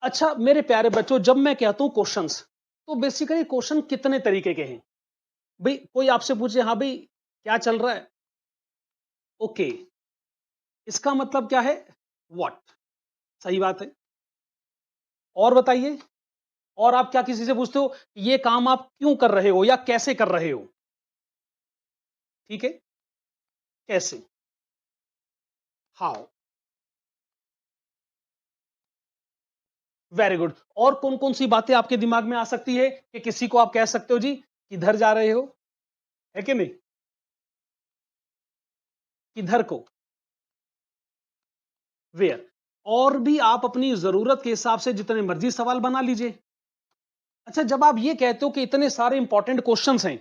अच्छा मेरे प्यारे बच्चों, जब मैं कहता हूं क्वेश्चंस, तो बेसिकली क्वेश्चन कितने तरीके के हैं? भाई कोई आपसे पूछे, हाँ भाई क्या चल रहा है, ओके, इसका मतलब क्या है? व्हाट। सही बात है। और बताइए, और आप क्या किसी से पूछते हो, ये काम आप क्यों कर रहे हो या कैसे कर रहे हो? ठीक है, कैसे, हाउ। Very good. और कौन कौन सी बातें आपके दिमाग में आ सकती है कि किसी को आप कह सकते हो जी किधर जा रहे हो, है कि नहीं? किधर को, वेयर। और भी आप अपनी जरूरत के हिसाब से जितने मर्जी सवाल बना लीजिए। अच्छा जब आप ये कहते हो कि इतने सारे इंपॉर्टेंट क्वेश्चंस हैं,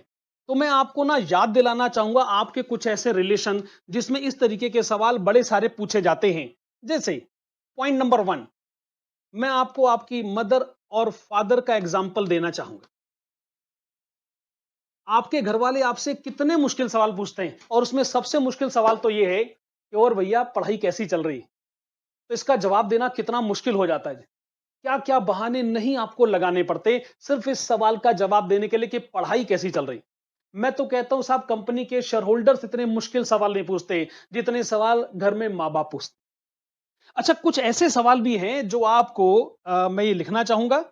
तो मैं आपको ना याद दिलाना चाहूंगा आपके कुछ ऐसे रिलेशन जिसमें इस तरीके के सवाल बड़े सारे पूछे जाते हैं। जैसे पॉइंट नंबर 1, मैं आपको आपकी मदर और फादर का एग्जाम्पल देना चाहूंगा। आपके घर वाले आपसे कितने मुश्किल सवाल पूछते हैं, और उसमें सबसे मुश्किल सवाल तो यह है कि और भैया पढ़ाई कैसी चल रही? तो इसका जवाब देना कितना मुश्किल हो जाता है। क्या क्या बहाने नहीं आपको लगाने पड़ते सिर्फ इस सवाल का जवाब देने के लिए कि पढ़ाई कैसी चल रही। मैं तो कहता हूं साहब, कंपनी के शेयर होल्डर्स इतने मुश्किल सवाल नहीं पूछते जितने सवाल घर में मां बाप पूछते। अच्छा कुछ ऐसे सवाल भी हैं जो आपको मैं ये लिखना चाहूंगा,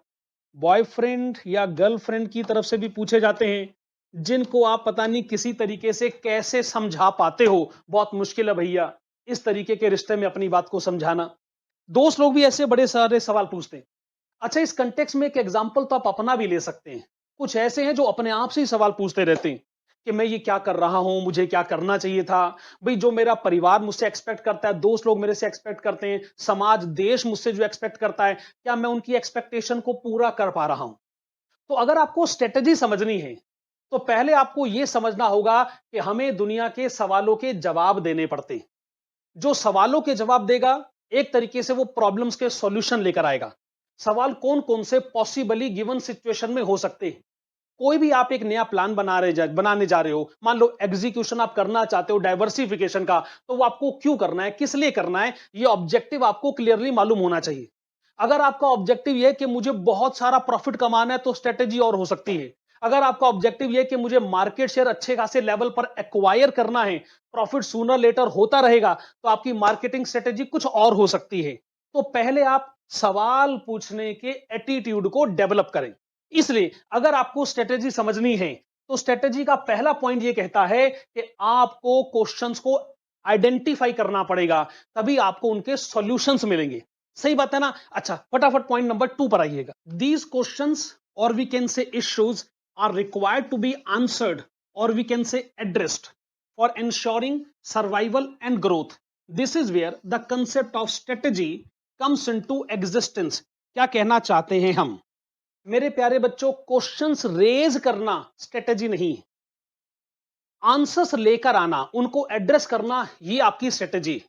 बॉयफ्रेंड या गर्लफ्रेंड की तरफ से भी पूछे जाते हैं, जिनको आप पता नहीं किसी तरीके से कैसे समझा पाते हो। बहुत मुश्किल है भैया इस तरीके के रिश्ते में अपनी बात को समझाना। दोस्त लोग भी ऐसे बड़े सारे सवाल पूछते हैं। अच्छा इस कंटेक्स्ट में एक एग्जांपल तो आप अपना भी ले सकते हैं। कुछ ऐसे हैं जो अपने आप से ही सवाल पूछते रहते हैं कि मैं ये क्या कर रहा हूं, मुझे क्या करना चाहिए था। भाई जो मेरा परिवार मुझसे एक्सपेक्ट करता है, दोस्त लोग मेरे से एक्सपेक्ट करते हैं, समाज देश मुझसे जो एक्सपेक्ट करता है, क्या मैं उनकी एक्सपेक्टेशन को पूरा कर पा रहा हूं? तो अगर आपको स्ट्रेटेजी समझनी है, तो पहले आपको यह समझना होगा कि हमें दुनिया के सवालों के जवाब देने पड़ते। जो सवालों के जवाब देगा, एक तरीके से वो प्रॉब्लम्स के सॉल्यूशन लेकर आएगा। सवाल कौन कौन से पॉसिबली गिवन सिचुएशन में हो सकते हैं। कोई भी आप एक नया प्लान बनाने जा रहे हो, मान लो एग्जीक्यूशन आप करना चाहते हो डाइवर्सिफिकेशन का, तो वो आपको क्यों करना है, किस लिए करना है, ये ऑब्जेक्टिव आपको क्लियरली मालूम होना चाहिए। अगर आपका ऑब्जेक्टिव ये है कि मुझे बहुत सारा प्रॉफिट कमाना है, तो स्ट्रेटेजी और हो सकती है। अगर आपका ऑब्जेक्टिव ये है कि मुझे मार्केट शेयर अच्छे खासे लेवल पर एक्वायर करना है, प्रॉफिट सूनर लेटर होता रहेगा, तो आपकी मार्केटिंग स्ट्रेटेजी कुछ और हो सकती है। तो पहले आप सवाल पूछने के एटीट्यूड को डेवलप करें। इसलिए अगर आपको स्ट्रेटेजी समझनी है, तो स्ट्रेटेजी का पहला पॉइंट यह कहता है कि आपको क्वेश्चंस को आइडेंटिफाई करना पड़ेगा, तभी आपको उनके सॉल्यूशंस मिलेंगे। सही बात है ना? अच्छा फटाफट पॉइंट नंबर 2 पर आइएगा। दीज क्वेश्चंस और we can say issues are required to be answered or we can say addressed for ensuring survival and growth. This is where the concept of strategy comes into existence. क्या कहना चाहते हैं हम? मेरे प्यारे बच्चों, questions raise करना strategy नहीं, आंसर्स लेकर आना, उनको एड्रेस करना, ये आपकी स्ट्रेटेजी।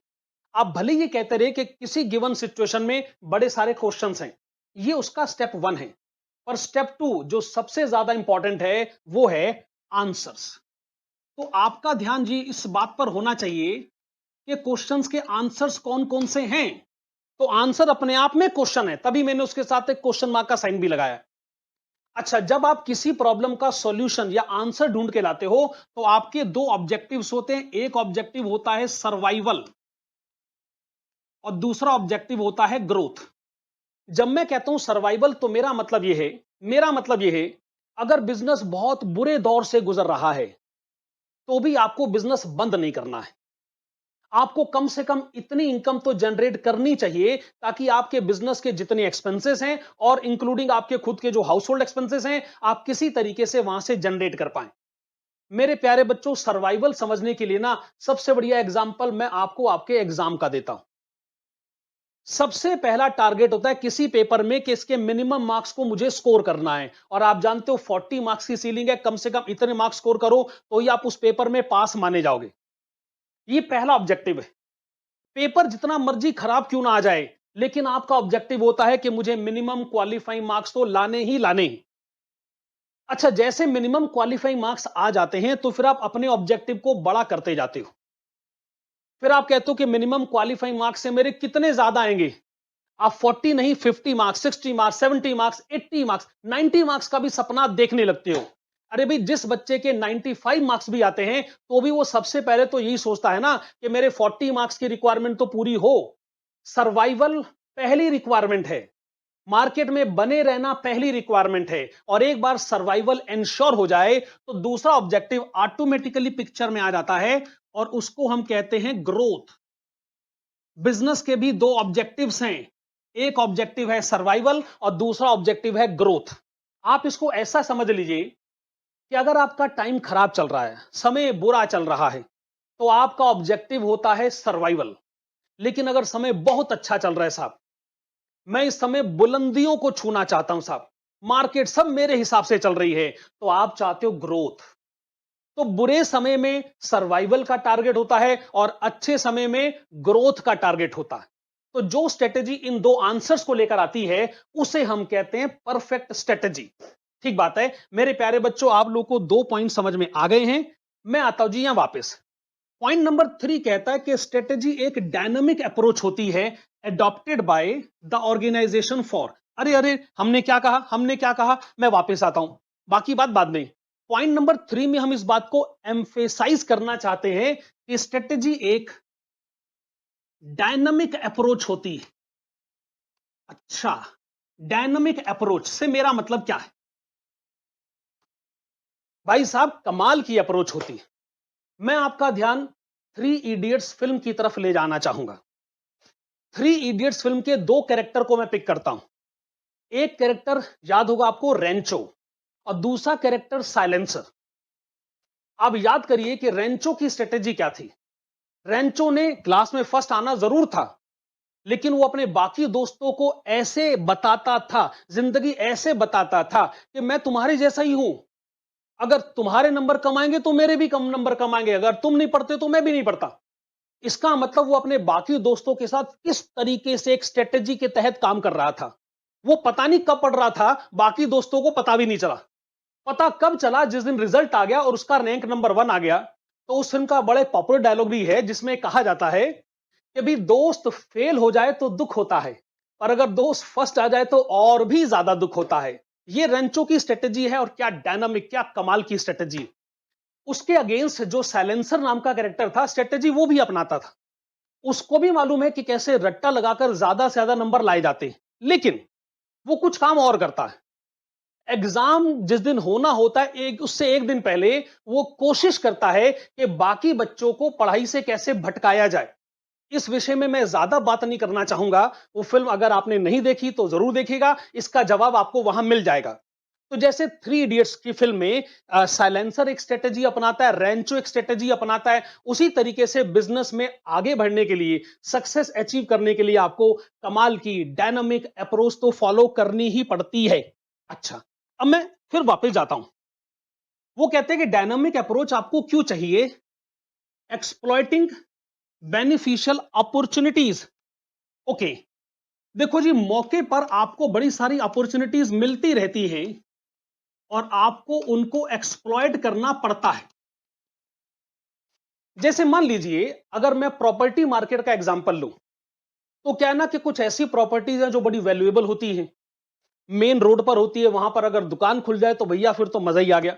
आप भले ये कहते रहे कि किसी गिवन सिचुएशन में बड़े सारे क्वेश्चंस हैं, ये उसका स्टेप 1 है, पर स्टेप 2 जो सबसे ज्यादा इंपॉर्टेंट है वो है आंसर्स। तो आपका ध्यान जी इस बात पर होना चाहिए कि क्वेश्चंस के आंसर्स कौन कौन से हैं। तो आंसर अपने आप में क्वेश्चन है, तभी मैंने उसके साथ एक क्वेश्चन मार्क का साइन भी लगाया। अच्छा, जब आप किसी प्रॉब्लम का सॉल्यूशन या आंसर ढूंढ के लाते हो तो आपके 2 ऑब्जेक्टिव्स होते हैं। एक ऑब्जेक्टिव होता है सर्वाइवल और दूसरा ऑब्जेक्टिव होता है ग्रोथ। जब मैं कहता हूं सर्वाइवल तो मेरा मतलब यह है अगर बिजनेस बहुत बुरे दौर से गुजर रहा है तो भी आपको बिजनेस बंद नहीं करना है। आपको कम से कम इतनी इनकम तो जनरेट करनी चाहिए ताकि आपके बिजनेस के जितने एक्सपेंसेस हैं और इंक्लूडिंग आपके खुद के जो हाउस होल्ड एक्सपेंसेस हैं, आप किसी तरीके से वहां से जनरेट कर पाएं। मेरे प्यारे बच्चों, सर्वाइवल समझने के लिए ना सबसे बढ़िया एग्जांपल मैं आपको आपके एग्जाम का देता हूं। सबसे पहला टारगेट होता है किसी पेपर में कि इसके मिनिमम मार्क्स को मुझे स्कोर करना है, और आप जानते हो 40 मार्क्स की सीलिंग है, कम से कम इतने मार्क्स स्कोर करो तो ही आप उस पेपर में पास माने जाओगे। ये पहला ऑब्जेक्टिव है। पेपर जितना मर्जी खराब क्यों ना आ जाए, लेकिन आपका ऑब्जेक्टिव होता है कि मुझे मिनिमम क्वालिफाइंग मार्क्स तो लाने ही लाने ही। अच्छा, जैसे मिनिमम क्वालिफाइंग मार्क्स आ जाते हैं तो फिर आप अपने ऑब्जेक्टिव को बड़ा करते जाते हो। फिर आप कहते हो कि मिनिमम क्वालिफाइंग मार्क्स से मेरे कितने ज्यादा आएंगे। आप 40 नहीं, 50 marks, 60 marks, 70 marks, 80 marks, 90 marks का भी सपना देखने लगते हो। अरे भाई, जिस बच्चे के 95 मार्क्स भी आते हैं तो भी वो सबसे पहले तो यही सोचता है ना कि मेरे 40 मार्क्स की रिक्वायरमेंट तो पूरी हो। सर्वाइवल पहली रिक्वायरमेंट है, मार्केट में बने रहना पहली रिक्वायरमेंट है, और एक बार सर्वाइवल इंश्योर हो जाए तो दूसरा ऑब्जेक्टिव ऑटोमेटिकली पिक्चर में आ जाता है, और उसको हम कहते हैं ग्रोथ। बिजनेस के भी 2 ऑब्जेक्टिव्स हैं, एक ऑब्जेक्टिव है सर्वाइवल और दूसरा ऑब्जेक्टिव है ग्रोथ। आप इसको ऐसा समझ लीजिए कि अगर आपका टाइम खराब चल रहा है, समय बुरा चल रहा है, तो आपका ऑब्जेक्टिव होता है सर्वाइवल। लेकिन अगर समय बहुत अच्छा चल रहा है साहब, मैं इस समय बुलंदियों को छूना चाहता हूं साहब, मार्केट सब मेरे हिसाब से चल रही है, तो आप चाहते हो ग्रोथ। तो बुरे समय में सर्वाइवल का टारगेट होता है और अच्छे समय में ग्रोथ का टारगेट होता है। तो जो स्ट्रेटेजी इन 2 आंसर्स को लेकर आती है उसे हम कहते हैं परफेक्ट स्ट्रेटेजी। ठीक बात है मेरे प्यारे बच्चों, आप लोगों को 2 पॉइंट समझ में आ गए हैं। मैं आता हूं जी यहां वापस। पॉइंट नंबर 3 कहता है कि स्ट्रेटेजी एक डायनामिक अप्रोच होती है adopted by the organisation for. अरे हमने क्या कहा, मैं वापस आता हूं, बाकी बात बाद में। पॉइंट नंबर 3 में हम इस बात को एम्फेसाइज करना चाहते हैं कि स्ट्रेटेजी एक डायनामिक अप्रोच होती है। अच्छा, डायनामिक अप्रोच से मेरा मतलब क्या है? भाई साहब, कमाल की अप्रोच होती है। मैं आपका ध्यान 3 इडियट्स फिल्म की तरफ ले जाना चाहूंगा। 3 इडियट्स फिल्म के 2 कैरेक्टर को मैं पिक करता हूं। एक कैरेक्टर याद होगा आपको, रेंचो, और दूसरा कैरेक्टर साइलेंसर। अब याद करिए कि रेंचो की स्ट्रेटेजी क्या थी। रेंचो ने क्लास में फर्स्ट आना जरूर था, लेकिन वो अपने बाकी दोस्तों को ऐसे बताता था, जिंदगी ऐसे बताता था कि मैं तुम्हारे जैसा ही हूं, अगर तुम्हारे नंबर कम आएंगे तो मेरे भी कम नंबर कम आएंगे, अगर तुम नहीं पढ़ते तो मैं भी नहीं पढ़ता। इसका मतलब वो अपने बाकी दोस्तों के साथ किस तरीके से एक स्ट्रेटेजी के तहत काम कर रहा था। वो पता नहीं कब पढ़ रहा था, बाकी दोस्तों को पता भी नहीं चला। पता कब चला? जिस दिन रिजल्ट आ गया और उसका रैंक नंबर 1 आ गया। तो उस फिल्म का बड़े पॉपुलर डायलॉग भी है जिसमें कहा जाता है कि भी दोस्त फेल हो जाए तो दुख होता है, पर अगर दोस्त फर्स्ट आ जाए तो और भी ज्यादा दुख होता है। ये रेंचो की स्ट्रेटेजी है, और क्या डायनामिक, क्या कमाल की स्ट्रेटेजी। उसके अगेंस्ट जो साइलेंसर नाम का कैरेक्टर था, स्ट्रेटेजी वो भी अपनाता था। उसको भी मालूम है कि कैसे रट्टा लगाकर ज्यादा से ज्यादा नंबर लाए जाते हैं, लेकिन वो कुछ काम और करता है। एग्जाम जिस दिन होना होता है, उससे एक दिन पहले वो कोशिश करता है कि बाकी बच्चों को पढ़ाई से कैसे भटकाया जाए। इस विषय में मैं ज्यादा बात नहीं करना चाहूंगा। वो फिल्म अगर आपने नहीं देखी तो जरूर देखिएगा, इसका जवाब आपको वहां मिल जाएगा। तो जैसे थ्री इडियट्स की फिल्म में साइलेंसर एक स्ट्रेटेजी अपनाता है, रेंचो एक स्ट्रेटेजी अपनाता है, उसी तरीके से बिजनेस में आगे बढ़ने के लिए, सक्सेस अचीव करने के लिए आपको कमाल की डायनामिक अप्रोच तो फॉलो करनी ही पड़ती है। अच्छा, अब मैं फिर वापस जाता हूं। वो कहते हैं कि डायनामिक अप्रोच आपको क्यों चाहिए? Exploiting beneficial opportunities. ओके, देखो जी, मौके पर आपको बड़ी सारी अपॉर्चुनिटीज मिलती रहती हैं और आपको उनको एक्सप्लॉइट करना पड़ता है। जैसे मान लीजिए, अगर मैं प्रॉपर्टी मार्केट का एग्जांपल लूं, तो क्या है ना कि कुछ ऐसी प्रॉपर्टीज हैं जो बड़ी वैल्यूएबल होती हैं, मेन रोड पर होती है, वहां पर अगर दुकान खुल जाए तो भैया फिर तो मजा ही आ गया।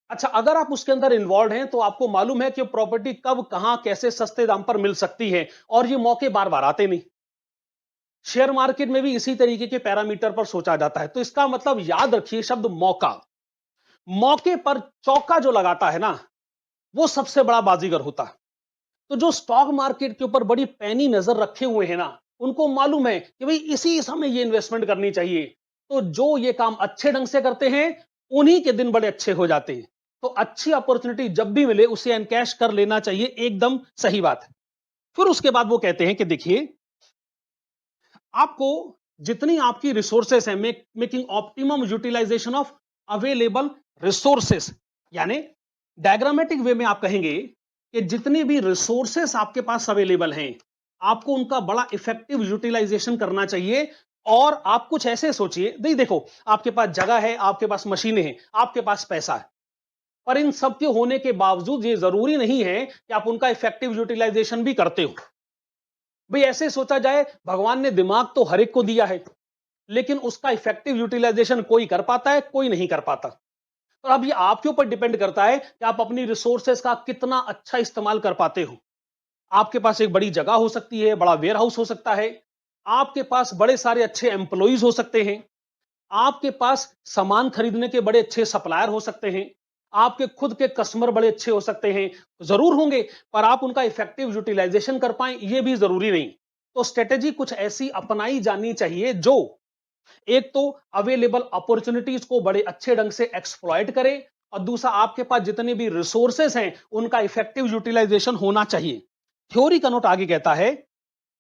अच्छा, अगर आप उसके अंदर इन्वॉल्व हैं तो आपको मालूम है कि प्रॉपर्टी कब कहां कैसे सस्ते दाम पर मिल सकती है, और ये मौके बार बार आते नहीं। शेयर मार्केट में भी इसी तरीके के पैरामीटर पर सोचा जाता है। तो इसका मतलब याद रखिए शब्द मौका। मौके पर चौका जो लगाता है ना, वो सबसे बड़ा बाजीगर होता है। तो जो स्टॉक मार्केट के ऊपर बड़ी पैनी नजर रखे हुए हैं ना, उनको मालूम है कि भाई इसी समय ये इन्वेस्टमेंट करनी चाहिए। तो जो ये काम अच्छे ढंग से करते हैं, उन्हीं के दिन बड़े अच्छे हो जाते हैं। तो अच्छी अपॉर्चुनिटी जब भी मिले उसे एनकैश कर लेना चाहिए, एकदम सही बात है। फिर उसके बाद वो कहते हैं कि देखिए, आपको जितनी आपकी रिसोर्सेस है, making optimum utilisation of available resources, यानी डायग्रामेटिक वे में आप कहेंगे कि जितनी भी रिसोर्सेस आपके पास अवेलेबल हैं, आपको उनका बड़ा इफेक्टिव यूटिलाइजेशन करना चाहिए। और आप कुछ ऐसे सोचिए, नहीं देखो, आपके पास जगह है, आपके पास मशीनें हैं, आपके पास पैसा है, पर इन सब के होने के बावजूद ये जरूरी नहीं है कि आप उनका इफेक्टिव यूटिलाइजेशन भी करते हो। भाई ऐसे सोचा जाए, भगवान ने दिमाग तो हर एक को दिया है, लेकिन उसका इफेक्टिव यूटिलाइजेशन कोई कर पाता है, कोई नहीं कर पाता। और अब ये आपके ऊपर डिपेंड करता है कि आप अपनी रिसोर्सेस का कितना अच्छा इस्तेमाल कर पाते हो। आपके पास एक बड़ी जगह हो सकती है, बड़ा वेयर हाउस हो सकता है, आपके पास बड़े सारे अच्छे एम्प्लॉइज हो सकते हैं, आपके पास सामान खरीदने के बड़े अच्छे सप्लायर हो सकते हैं, आपके खुद के कस्टमर बड़े अच्छे हो सकते हैं, जरूर होंगे, पर आप उनका इफेक्टिव यूटिलाइजेशन कर पाए ये भी जरूरी नहीं। तो स्ट्रेटेजी कुछ ऐसी अपनाई जानी चाहिए जो एक तो अवेलेबल अपॉर्चुनिटीज को बड़े अच्छे ढंग से एक्सप्लॉइट करे, और दूसरा आपके पास जितने भी रिसोर्सेस हैं उनका इफेक्टिव यूटिलाइजेशन होना चाहिए। थ्योरी का नोट आगे कहता है,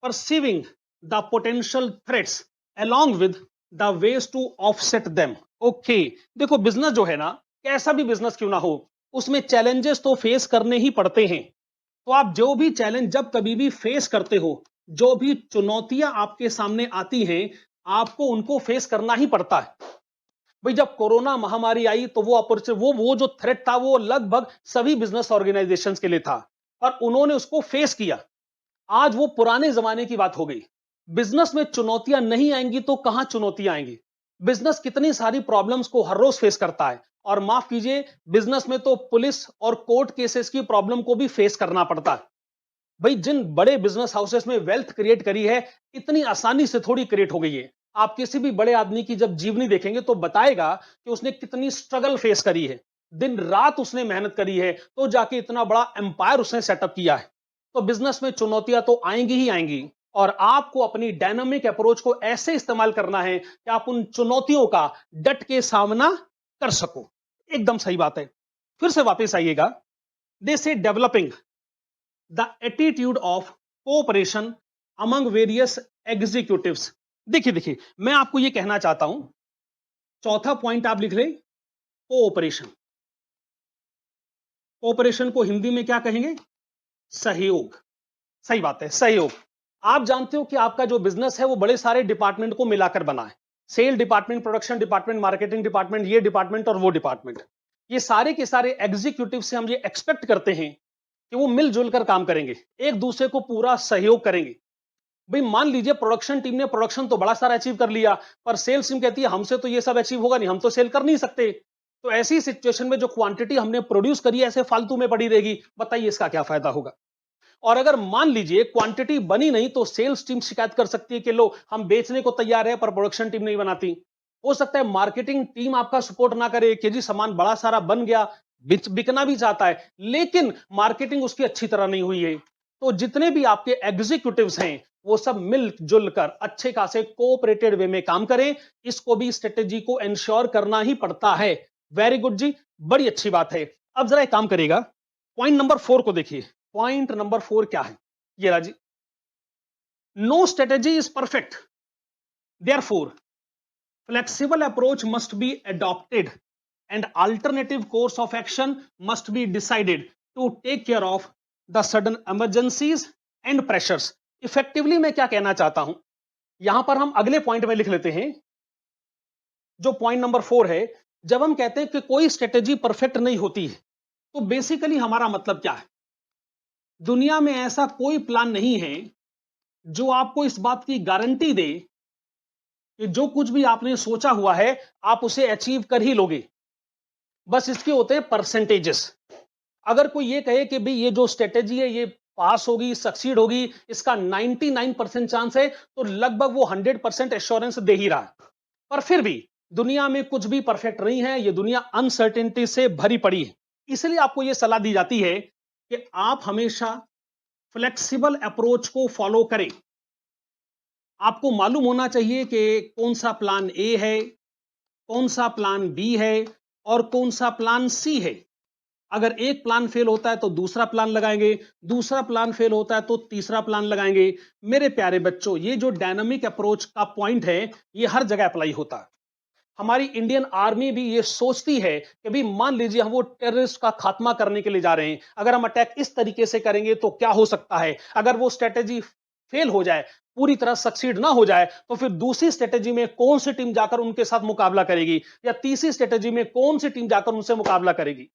perceiving the potential threats along with the ways to offset them। Okay, देखो बिजनेस जो है ना, कैसा भी बिजनेस क्यों ना हो, उसमें चैलेंजेस तो फेस करने ही पड़ते हैं। तो आप जो भी चैलेंज जब कभी भी फेस करते हो, जो भी चुनौतियां आपके सामने आती हैं, आपको उनको फेस करना ही पड़ता है। भाई जब कोरोना महामारी आई तो वो अपॉर्चुनिटी, वो जो थ्रेट था, वो लगभग सभी बिजनेस ऑर्गेनाइजेशंस के लिए था, और उन्होंने उसको फेस किया। आज वो पुराने जमाने की बात हो गई। बिजनेस में चुनौतियां नहीं आएंगी तो कहां चुनौतियां आएंगी? बिजनेस कितनी सारी प्रॉब्लम्स को हर रोज फेस करता है, और माफ कीजिए, बिजनेस में तो पुलिस और कोर्ट केसेस की प्रॉब्लम को भी फेस करना पड़ता है। भाई जिन बड़े बिजनेस हाउसेस में वेल्थ क्रिएट करी है, इतनी आसानी से थोड़ी क्रिएट हो गई है। आप किसी भी बड़े आदमी की जब जीवनी देखेंगे तो बताएगा कि उसने कितनी स्ट्रगल फेस करी है, दिन रात उसने मेहनत करी है, तो जाके इतना बड़ा एम्पायर उसने सेटअप किया है। तो बिजनेस में चुनौतियां तो आएंगी ही आएंगी, और आपको अपनी डायनामिक अप्रोच को ऐसे इस्तेमाल करना है कि आप उन चुनौतियों का डट के सामना कर सको। एकदम सही बात है। फिर से वापस आइएगा, दे से developing the attitude of cooperation among various executives. देखिए देखिए, मैं आपको यह कहना चाहता हूं, चौथा पॉइंट आप लिख ले, कोऑपरेशन। कोऑपरेशन को हिंदी में क्या कहेंगे? सहयोग। सही बात है, सहयोग। आप जानते हो कि आपका जो बिजनेस है वो बड़े सारे डिपार्टमेंट को मिलाकर बना है। Sale department, production department, marketing department, ये डिपार्टमेंट और वो डिपार्टमेंट। ये सारे के सारे एग्जीक्यूटिव से हम ये एक्सपेक्ट करते हैं कि वो मिलजुल कर काम करेंगे, एक दूसरे को पूरा सहयोग करेंगे। भाई मान लीजिए प्रोडक्शन टीम ने प्रोडक्शन तो बड़ा सारा अचीव कर लिया, पर सेल्स टीम कहती है हमसे तो ये सब अचीव होगा नहीं, हम तो सेल कर नहीं सकते। तो ऐसी सिचुएशन में जो क्वांटिटी हमने प्रोड्यूस करी है ऐसे फालतू में पड़ी रहेगी, बताइए इसका क्या फायदा होगा? और अगर मान लीजिए क्वांटिटी बनी नहीं, तो सेल्स टीम शिकायत कर सकती है कि लो हम बेचने को तैयार है पर प्रोडक्शन टीम नहीं बनाती। हो सकता है मार्केटिंग टीम आपका सपोर्ट ना करे कि जी सामान बड़ा सारा बन गया, बिकना भी चाहता है, लेकिन मार्केटिंग उसकी अच्छी तरह नहीं हुई है। तो जितने भी आपके एग्जीक्यूटिव्स हैं वो सब मिलजुल कर अच्छे खासे कोऑपरेटेड वे में काम करें, इसको भी स्ट्रेटेजी को इंश्योर करना ही पड़ता है। वेरी गुड जी, बड़ी अच्छी बात है। अब जरा एक काम करिएगा, पॉइंट नंबर 4 को देखिए। पॉइंट नंबर 4 क्या है? ये रहा जी, no strategy is perfect, therefore flexible approach must be adopted and alternative course of action must be decided to take care of the sudden emergencies and pressures। Effectively मैं क्या कहना चाहता हूं, यहां पर हम अगले पॉइंट में लिख लेते हैं, जो पॉइंट नंबर 4 है। जब हम कहते हैं कि कोई स्ट्रेटेजी परफेक्ट नहीं होती है, तो बेसिकली हमारा मतलब क्या है? दुनिया में ऐसा कोई प्लान नहीं है जो आपको इस बात की गारंटी दे कि जो कुछ भी आपने सोचा हुआ है आप उसे अचीव कर ही लोगे। बस इसके होते हैं परसेंटेजेस। अगर कोई ये कहे कि भाई ये जो स्ट्रेटेजी है ये पास होगी, सक्सीड होगी, इसका 99% चांस है, तो लगभग वो 100% एश्योरेंस दे ही रहा है। पर फिर भी दुनिया में कुछ भी परफेक्ट नहीं है, ये दुनिया अनसर्टेनिटी से भरी पड़ी है। इसलिए आपको ये सलाह दी जाती है कि आप हमेशा फ्लेक्सिबल अप्रोच को फॉलो करें। आपको मालूम होना चाहिए कि कौन सा प्लान ए है, कौन सा प्लान बी है और कौन सा प्लान सी है। अगर एक प्लान फेल होता है तो दूसरा प्लान लगाएंगे, दूसरा प्लान फेल होता है तो तीसरा प्लान लगाएंगे। मेरे प्यारे बच्चों, ये जो डायनामिक अप्रोच का पॉइंट है ये हर जगह अप्लाई होता है। हमारी इंडियन आर्मी भी ये सोचती है कि भाई मान लीजिए हम वो टेररिस्ट का खात्मा करने के लिए जा रहे हैं, अगर हम अटैक इस तरीके से करेंगे तो क्या हो सकता है। अगर वो स्ट्रेटेजी फेल हो जाए, पूरी तरह सक्सीड ना हो जाए, तो फिर दूसरी स्ट्रेटेजी में कौन सी टीम जाकर उनके साथ मुकाबला करेगी, या तीसरी स्ट्रेटेजी में कौन सी टीम जाकर उनसे मुकाबला करेगी।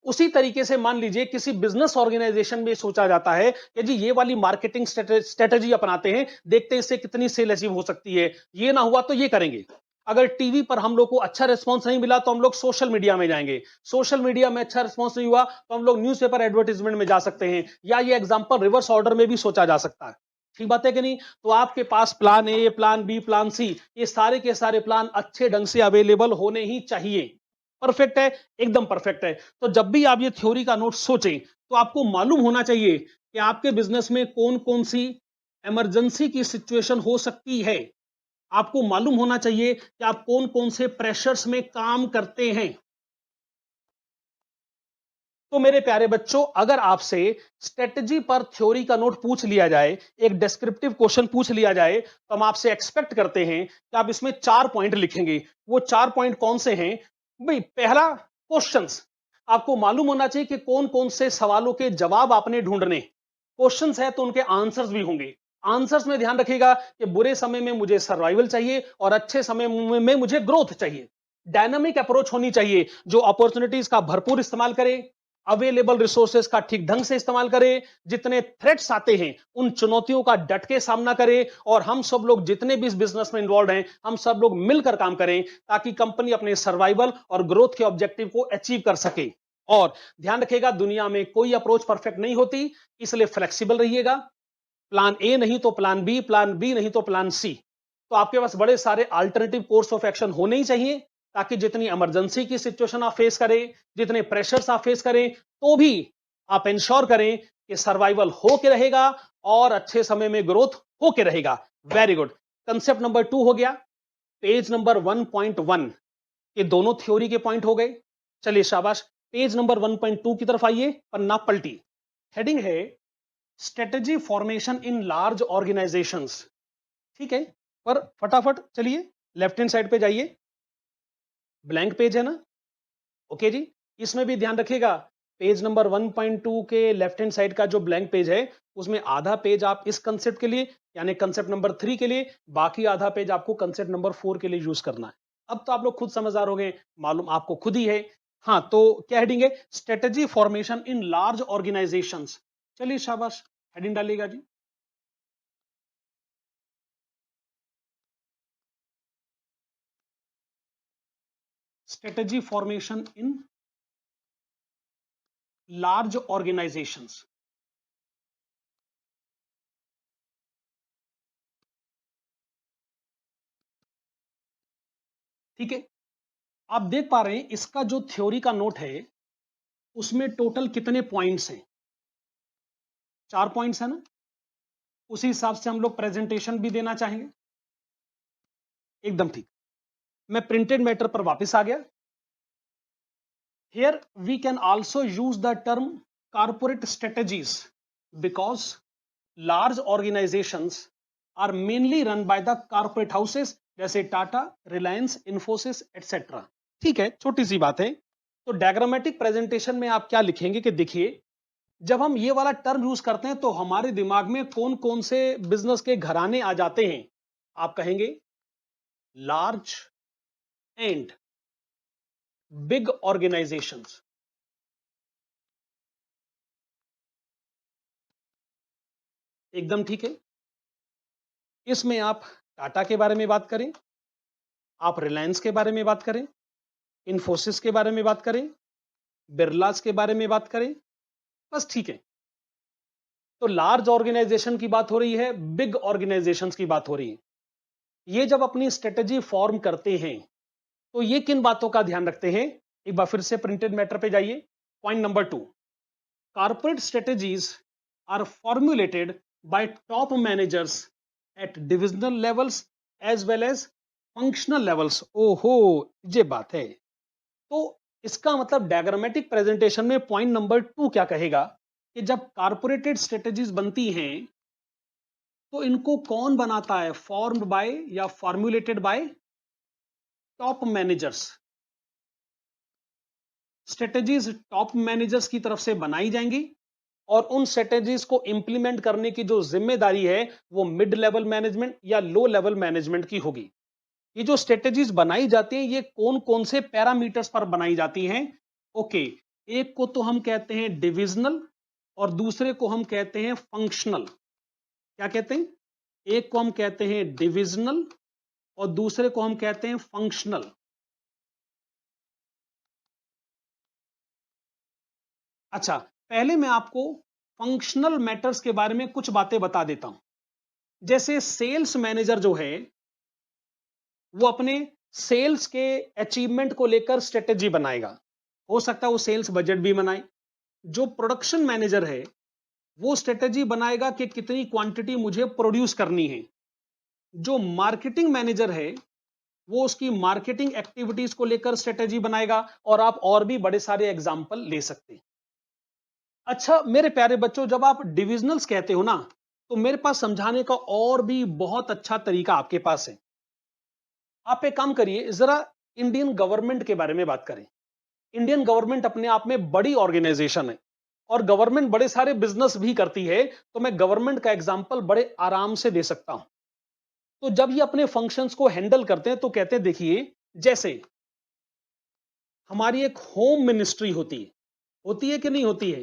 उसी तरीके से मान लीजिए किसी बिजनेस ऑर्गेनाइजेशन में सोचा जाता है कि जी ये वाली मार्केटिंग स्ट्रेटेजी अपनाते हैं, देखते हैं इससे कितनी सेल अचीव हो सकती है, ये ना हुआ तो ये करेंगे। अगर टीवी पर हम लोग को अच्छा रिस्पांस नहीं मिला तो हम लोग सोशल मीडिया में जाएंगे, सोशल मीडिया में अच्छा रिस्पांस नहीं हुआ तो हम लोग न्यूज़पेपर एडवर्टाइजमेंट में जा सकते हैं, या ये एग्जांपल रिवर्स ऑर्डर में भी सोचा जा सकता है। ठीक बात है कि नहीं? तो आपके पास plan A, plan B, plan C, ये सारे के सारे प्लान अच्छे ढंग से अवेलेबल होने ही चाहिए। परफेक्ट है, एकदम परफेक्ट है। तो जब भी आप ये थ्योरी का नोट सोचें तो आपको मालूम होना चाहिए कि आपके बिजनेस में कौन कौन सी इमरजेंसी की सिचुएशन हो सकती है। आपको मालूम होना चाहिए कि आप कौन कौन से प्रेशर्स में काम करते हैं। तो मेरे प्यारे बच्चों, अगर आपसे स्ट्रेटजी पर थ्योरी का नोट पूछ लिया जाए, एक डिस्क्रिप्टिव क्वेश्चन पूछ लिया जाए, तो हम आपसे एक्सपेक्ट करते हैं कि आप इसमें 4 पॉइंट लिखेंगे। वो 4 पॉइंट कौन से हैं भाई? पहला, क्वेश्चंस। आपको मालूम होना चाहिए कि कौन कौन से सवालों के जवाब आपने ढूंढने। क्वेश्चंस है तो उनके आंसर्स भी होंगे। आंसर्स में ध्यान रखिएगा कि बुरे समय में मुझे सर्वाइवल चाहिए और अच्छे समय में मुझे ग्रोथ चाहिए। डायनामिक अप्रोच होनी चाहिए जो अपॉर्चुनिटीज का भरपूर इस्तेमाल करे, अवेलेबल रिसोर्सेज का ठीक ढंग से इस्तेमाल करे, जितने थ्रेट्स आते हैं उन चुनौतियों का डट के सामना करे, और हम सब लोग जितने भी इस बिजनेस में इन्वॉल्व हैं हम सब लोग मिलकर काम करें ताकि कंपनी अपने सर्वाइवल और ग्रोथ के ऑब्जेक्टिव को अचीव कर सके। और ध्यान रखिएगा, दुनिया में कोई अप्रोच परफेक्ट नहीं होती, इसलिए फ्लेक्सिबल रहिएगा। प्लान ए नहीं तो प्लान बी, प्लान बी नहीं तो प्लान सी। तो आपके पास बड़े सारे अल्टरनेटिव कोर्स ऑफ एक्शन होने ही चाहिए, ताकि जितनी इमरजेंसी की सिचुएशन आप फेस करें, जितने प्रेशर्स आप फेस करें, तो भी आप इंश्योर करें कि सर्वाइवल हो के रहेगा और अच्छे समय में ग्रोथ हो के रहेगा। Very good. कंसेप्ट नंबर 2 हो गया। पेज नंबर 1.1 ये दोनों थ्योरी के पॉइंट हो गए। चलिए शाबाश, पेज नंबर 1.2 की तरफ आइए, पन्ना पलटी। हेडिंग है strategy formation in large organisations. ठीक है, पर फटाफट चलिए लेफ्ट हैंड साइड पे जाइए। ब्लैंक पेज है ना? ओके जी। इसमें भी ध्यान रखिएगा, पेज नंबर 1.2 के लेफ्ट हैंड साइड का जो ब्लैंक पेज है उसमें आधा पेज आप इस कंसेप्ट के लिए यानी कंसेप्ट नंबर 3 के लिए, बाकी आधा पेज आपको कंसेप्ट नंबर 4 के लिए यूज करना है। अब तो आप लोग खुद समझदार हो गए, मालूम आपको खुद ही है। हाँ, तो क्या हेडिंग है? Strategy formation in large organisations. चलिए शाबाश, हेडिंग डालिएगा जी। Strategy formation in large organisations. ठीक है, आप देख पा रहे हैं इसका जो थ्योरी का नोट है उसमें टोटल कितने पॉइंट्स हैं? 4 पॉइंट्स है ना? उसी हिसाब से हम लोग प्रेजेंटेशन भी देना चाहेंगे। एकदम ठीक। मैं प्रिंटेड मैटर पर वापस आ गया। Here we can also use the term corporate strategies because large organizations are mainly run by the corporate houses जैसे टाटा, रिलायंस, इन्फोसिस एटसेट्रा। ठीक है, छोटी सी बात है। तो डायग्रामेटिक प्रेजेंटेशन में आप क्या लिखेंगे कि देखिए, जब हम ये वाला टर्म यूज करते हैं तो हमारे दिमाग में कौन कौन से बिजनेस के घराने आ जाते हैं। आप कहेंगे लार्ज एंड बिग ऑर्गेनाइजेशंस। एकदम ठीक है। इसमें आप टाटा के बारे में बात करें, आप रिलायंस के बारे में बात करें, इन्फोसिस के बारे में बात करें, बिरलास के बारे में बात करें, बस ठीक है। तो लार्ज ऑर्गेनाइजेशन की बात हो रही है, बिग ऑर्गेनाइजेशंस की बात हो रही है। ये जब अपनी स्ट्रेटेजी फॉर्म करते हैं तो ये किन बातों का ध्यान रखते हैं। एक बार फिर से प्रिंटेड मैटर पे जाइए। Point number 2, corporate strategies are formulated by top managers at divisional levels as well as functional levels. ओहो, ये बात है। तो इसका मतलब डायग्रामेटिक प्रेजेंटेशन में पॉइंट नंबर 2 क्या कहेगा कि जब कॉर्पोरेटेड स्ट्रेटेजीज बनती हैं तो इनको कौन बनाता है, फॉर्म्ड बाय या formulated by top managers. Strategies top managers की तरफ से बनाई जाएंगी और उन स्ट्रेटेजीज को इंप्लीमेंट करने की जो जिम्मेदारी है वो मिड लेवल मैनेजमेंट या लो लेवल मैनेजमेंट की होगी। ये जो स्ट्रेटेजीज बनाई जाती हैं ये कौन कौन से पैरामीटर्स पर बनाई जाती हैं। ओके, एक को तो हम कहते हैं डिविजनल और दूसरे को हम कहते हैं फंक्शनल। क्या कहते हैं? एक को हम कहते हैं डिविजनल और दूसरे को हम कहते हैं फंक्शनल। अच्छा, पहले मैं आपको फंक्शनल मैटर्स के बारे में कुछ बातें बता देता हूं। जैसे सेल्स मैनेजर जो है वो अपने सेल्स के अचीवमेंट को लेकर स्ट्रेटेजी बनाएगा। हो सकता है वो सेल्स बजट भी बनाए। जो प्रोडक्शन मैनेजर है वो स्ट्रेटेजी बनाएगा कि कितनी क्वांटिटी मुझे प्रोड्यूस करनी है। जो मार्केटिंग मैनेजर है वो उसकी मार्केटिंग एक्टिविटीज को लेकर स्ट्रेटेजी बनाएगा और आप और भी बड़े सारे एग्जाम्पल ले सकते हैं। अच्छा मेरे प्यारे बच्चों, जब आप डिविजनल्स कहते हो ना तो मेरे पास समझाने का और भी बहुत अच्छा तरीका आपके पास है। आप एक काम करिए, जरा इंडियन गवर्नमेंट के बारे में बात करें। इंडियन गवर्नमेंट अपने आप में बड़ी ऑर्गेनाइजेशन है और गवर्नमेंट बड़े सारे बिजनेस भी करती है। तो मैं गवर्नमेंट का एग्जांपल बड़े आराम से दे सकता हूं। तो जब ये अपने फंक्शंस को हैंडल करते हैं तो कहते हैं, देखिए जैसे हमारी एक होम मिनिस्ट्री होती है कि नहीं होती है?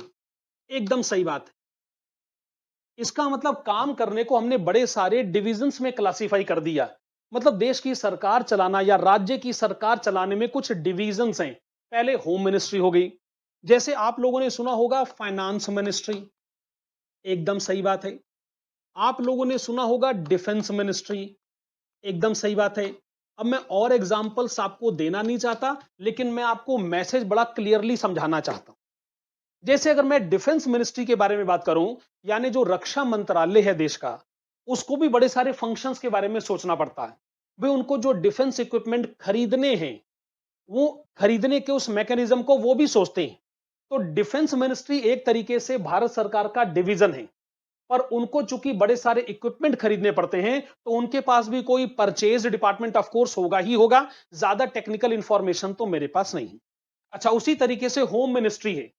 एकदम सही बात है। इसका मतलब काम करने को हमने बड़े सारे डिविजन्स में क्लासिफाई कर दिया। मतलब देश की सरकार चलाना या राज्य की सरकार चलाने में कुछ डिविजन्स हैं। पहले होम मिनिस्ट्री हो गई, जैसे आप लोगों ने सुना होगा फाइनेंस मिनिस्ट्री। एकदम सही बात है। आप लोगों ने सुना होगा डिफेंस मिनिस्ट्री। एकदम सही बात है। अब मैं और एग्जांपल्स आपको देना नहीं चाहता, लेकिन मैं आपको मैसेज बड़ा क्लियरली समझाना चाहता हूं। जैसे अगर मैं डिफेंस मिनिस्ट्री के बारे में बात करूं, यानी जो रक्षा मंत्रालय है देश का, उसको भी बड़े सारे फंक्शंस के बारे में सोचना पड़ता है। भाई उनको जो डिफेंस इक्विपमेंट खरीदने हैं वो खरीदने के उस मैकेनिज्म को वो भी सोचते हैं। तो डिफेंस मिनिस्ट्री एक तरीके से भारत सरकार का डिवीजन है, पर उनको चूंकि बड़े सारे इक्विपमेंट खरीदने पड़ते हैं तो उनके पास भी कोई परचेज डिपार्टमेंट ऑफ कोर्स होगा ही होगा। ज्यादा टेक्निकल इंफॉर्मेशन तो मेरे पास नहीं है। अच्छा, उसी तरीके से होम मिनिस्ट्री है।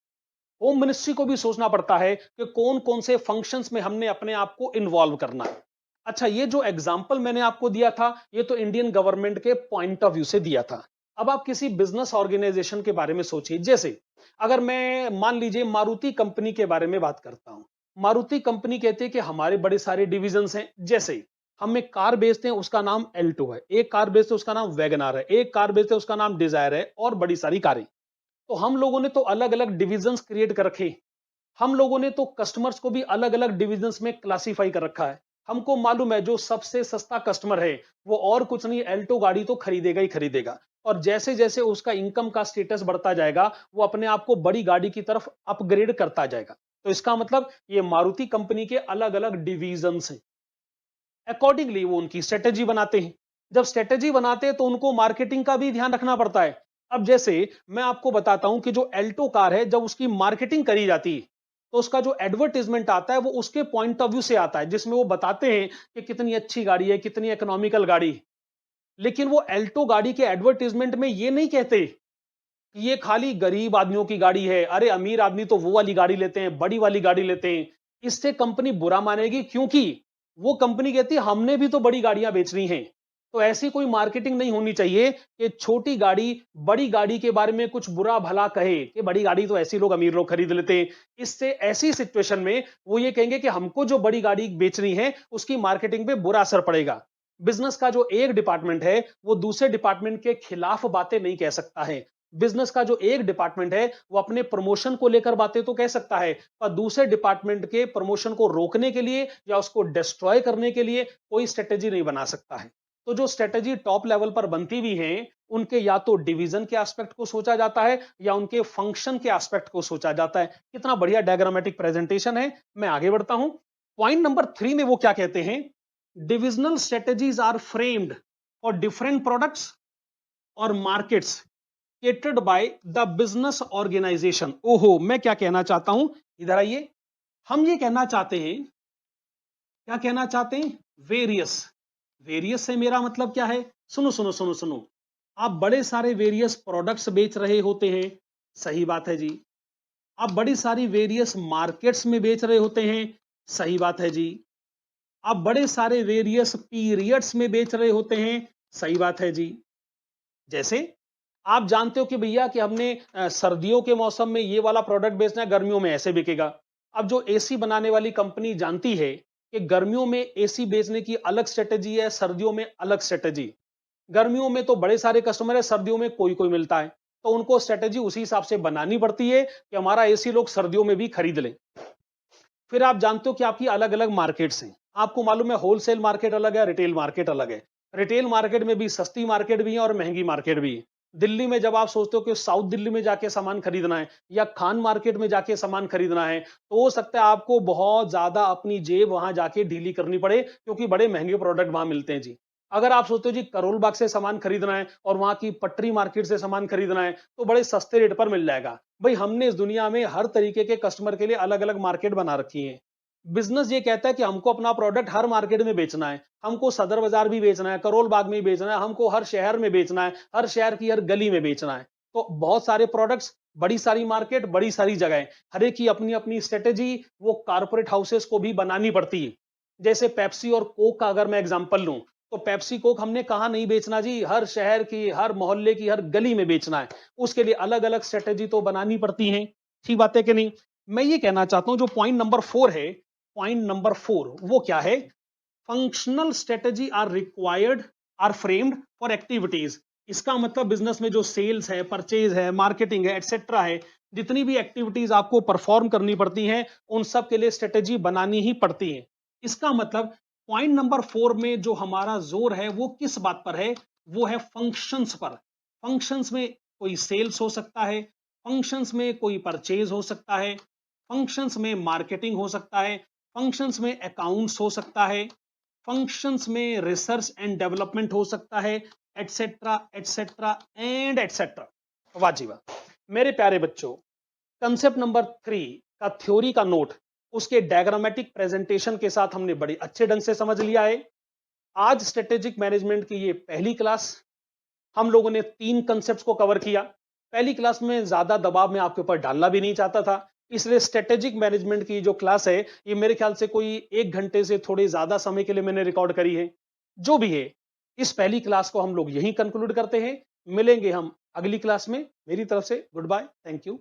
होम मिनिस्ट्री को भी सोचना पड़ता है कि कौन कौन से फंक्शंस में हमने अपने आप को इन्वॉल्व करना है। अच्छा, ये जो एग्जांपल मैंने आपको दिया था ये तो इंडियन गवर्नमेंट के पॉइंट ऑफ व्यू से दिया था। अब आप किसी बिजनेस ऑर्गेनाइजेशन के बारे में सोचिए। जैसे अगर मैं मान लीजिए मारुति कंपनी के बारे में बात करता हूं। मारुति कंपनी कहती है कि हमारे बड़े सारे डिविजन्स हैं। जैसे हम एक कार बेचते हैं उसका नाम एल्टो है, एक कार बेचते हैं उसका नाम वैगनार है, एक कार बेचते हैं उसका नाम डिजायर है और बड़ी सारी कारें। तो हम लोगों ने तो अलग अलग डिविजन्स क्रिएट कर रखे। हम लोगों ने तो कस्टमर्स को भी अलग अलग डिविजन्स में क्लासिफाई कर रखा है। हमको मालूम है जो सबसे सस्ता कस्टमर है वो और कुछ नहीं, एल्टो गाड़ी तो खरीदेगा ही खरीदेगा। और जैसे जैसे उसका इनकम का स्टेटस बढ़ता जाएगा वो अपने आप को बड़ी गाड़ी की तरफ अपग्रेड करता जाएगा। तो इसका मतलब ये मारुति कंपनी के अलग अलग डिवीजन्स हैं। अकॉर्डिंगली वो उनकी स्ट्रेटेजी बनाते हैं। जब स्ट्रेटेजी बनाते हैं तो उनको मार्केटिंग का भी ध्यान रखना पड़ता है। अब जैसे मैं आपको बताता हूं कि जो एल्टो कार है, जब उसकी मार्केटिंग करी जाती है तो उसका जो एडवर्टाइजमेंट आता है वो उसके पॉइंट ऑफ व्यू से आता है, जिसमें वो बताते हैं कि कितनी अच्छी गाड़ी है, कितनी इकोनॉमिकल गाड़ी है। लेकिन वो एल्टो गाड़ी के एडवर्टाइजमेंट में ये नहीं कहते कि ये खाली गरीब आदमियों की गाड़ी है, अरे अमीर आदमी तो वो वाली गाड़ी लेते हैं, बड़ी वाली गाड़ी लेते हैं। इससे कंपनी बुरा मानेगी, क्योंकि वो कंपनी कहती है हमने भी तो बड़ी गाड़ियां बेचनी हैं। तो ऐसी कोई मार्केटिंग नहीं होनी चाहिए कि छोटी गाड़ी बड़ी गाड़ी के बारे में कुछ बुरा भला कहे कि बड़ी गाड़ी तो ऐसी लोग अमीर लोग खरीद लेते हैं। इससे ऐसी सिचुएशन में वो ये कहेंगे कि हमको जो बड़ी गाड़ी बेचनी है उसकी मार्केटिंग पे बुरा असर पड़ेगा। बिजनेस का जो एक डिपार्टमेंट है वो दूसरे डिपार्टमेंट के खिलाफ बातें नहीं कह सकता है। बिजनेस का जो एक डिपार्टमेंट है वो अपने प्रमोशन को लेकर बातें तो कह सकता है, पर दूसरे डिपार्टमेंट के प्रमोशन को रोकने के लिए या उसको डिस्ट्रॉय करने के लिए कोई स्ट्रेटेजी नहीं बना सकता है। तो जो स्ट्रेटेजी टॉप लेवल पर बनती भी हैं, उनके या तो डिवीजन के एस्पेक्ट को सोचा जाता है या उनके फंक्शन के एस्पेक्ट को सोचा जाता है। कितना बढ़िया डायग्रामेटिक प्रेजेंटेशन है। मैं आगे बढ़ता हूं। पॉइंट नंबर 3 में वो क्या कहते हैं, divisional strategies are framed for different products और markets catered by the business organization। ओहो, मैं क्या कहना चाहता हूं, इधर आइए। हम ये कहना चाहते हैं, क्या कहना चाहते हैं, वेरियस। वेरियस से मेरा मतलब क्या है, सुनो सुनो सुनो सुनो। आप बड़े सारे वेरियस प्रोडक्ट्स बेच रहे होते हैं, सही बात है जी। आप बड़ी सारी वेरियस मार्केट्स में बेच रहे होते हैं, सही बात है जी। आप बड़े सारे वेरियस पीरियड्स में बेच रहे होते हैं, सही बात है जी। जैसे आप जानते हो कि भैया कि हमने सर्दियों के मौसम में ये वाला प्रोडक्ट बेचना है, गर्मियों में ऐसे बिकेगा। अब जो एसी बनाने वाली कंपनी जानती है कि गर्मियों में एसी बेचने की अलग स्ट्रेटेजी है, सर्दियों में अलग स्ट्रेटेजी। गर्मियों में तो बड़े सारे कस्टमर है, सर्दियों में कोई कोई मिलता है, तो उनको स्ट्रेटेजी उसी हिसाब से बनानी पड़ती है कि हमारा एसी लोग सर्दियों में भी खरीद लें। फिर आप जानते हो कि आपकी अलग अलग मार्केट्स हैं। आपको मालूम है होलसेल मार्केट अलग है, रिटेल मार्केट अलग है। रिटेल मार्केट में भी सस्ती मार्केट भी है और महंगी मार्केट भी है। दिल्ली में जब आप सोचते हो कि साउथ दिल्ली में जाके सामान खरीदना है या खान मार्केट में जाके सामान खरीदना है, तो हो सकता है आपको बहुत ज्यादा अपनी जेब वहां जाके ढीली करनी पड़े, क्योंकि बड़े महंगे प्रोडक्ट वहां मिलते हैं जी। अगर आप सोचते हो जी करोल बाग से सामान खरीदना है और वहां की पटरी मार्केट से सामान खरीदना है, तो बड़े सस्ते रेट पर मिल जाएगा। भाई हमने इस दुनिया में हर तरीके के कस्टमर के लिए अलग अलग मार्केट बना रखी है। बिजनेस ये कहता है कि हमको अपना प्रोडक्ट हर मार्केट में बेचना है, हमको सदर बाजार भी बेचना है, करोल बाग में भी बेचना है, हमको हर शहर में बेचना है, हर शहर की हर गली में बेचना है। तो बहुत सारे प्रोडक्ट्स, बड़ी सारी मार्केट, बड़ी सारी जगह, हर एक की अपनी अपनी स्ट्रेटेजी वो कारपोरेट हाउसेस को भी बनानी पड़ती है। जैसे पेप्सी और कोक का अगर मैं एग्जांपल लूं, तो पेप्सी कोक हमने कहा नहीं बेचना जी, हर शहर की, हर मोहल्ले की, हर गली में बेचना है। उसके लिए अलग अलग स्ट्रेटेजी तो बनानी पड़ती है। ठीक बात है कि नहीं। मैं ये कहना चाहता हूं जो पॉइंट नंबर 4 है, पॉइंट नंबर 4 वो क्या है, functional strategy are required, are framed for activities. इसका मतलब बिजनेस में जो सेल्स है, परचेज है, मार्केटिंग है, एटसेट्रा है, जितनी भी एक्टिविटीज आपको परफॉर्म करनी पड़ती हैं, उन सब के लिए स्ट्रेटेजी बनानी ही पड़ती है। इसका मतलब पॉइंट नंबर 4 में जो हमारा जोर है वो किस बात पर है, वो है फंक्शंस पर। फंक्शंस में कोई सेल्स हो सकता है, फंक्शंस में कोई परचेज हो सकता है, फंक्शंस में मार्केटिंग हो सकता है, फंक्शंस में अकाउंट्स हो सकता है, फंक्शंस में रिसर्च एंड डेवलपमेंट हो सकता है, एटसेट्रा एटसेट्रा एंड एटसेट्रा। वाह जी वाह। मेरे प्यारे बच्चों, कंसेप्ट नंबर 3 का थ्योरी का नोट उसके डायग्रामेटिक प्रेजेंटेशन के साथ हमने बड़े अच्छे ढंग से समझ लिया है। आज स्ट्रेटेजिक मैनेजमेंट की ये पहली क्लास, हम लोगों ने 3 कंसेप्ट को कवर किया। पहली क्लास में ज्यादा दबाव में आपके ऊपर डालना भी नहीं चाहता था, इसलिए स्ट्रेटेजिक मैनेजमेंट की जो क्लास है ये मेरे ख्याल से कोई 1 घंटे से थोड़े ज्यादा समय के लिए मैंने रिकॉर्ड करी है। जो भी है, इस पहली क्लास को हम लोग यहीं कंक्लूड करते हैं। मिलेंगे हम अगली क्लास में। मेरी तरफ से गुड बाय, थैंक यू।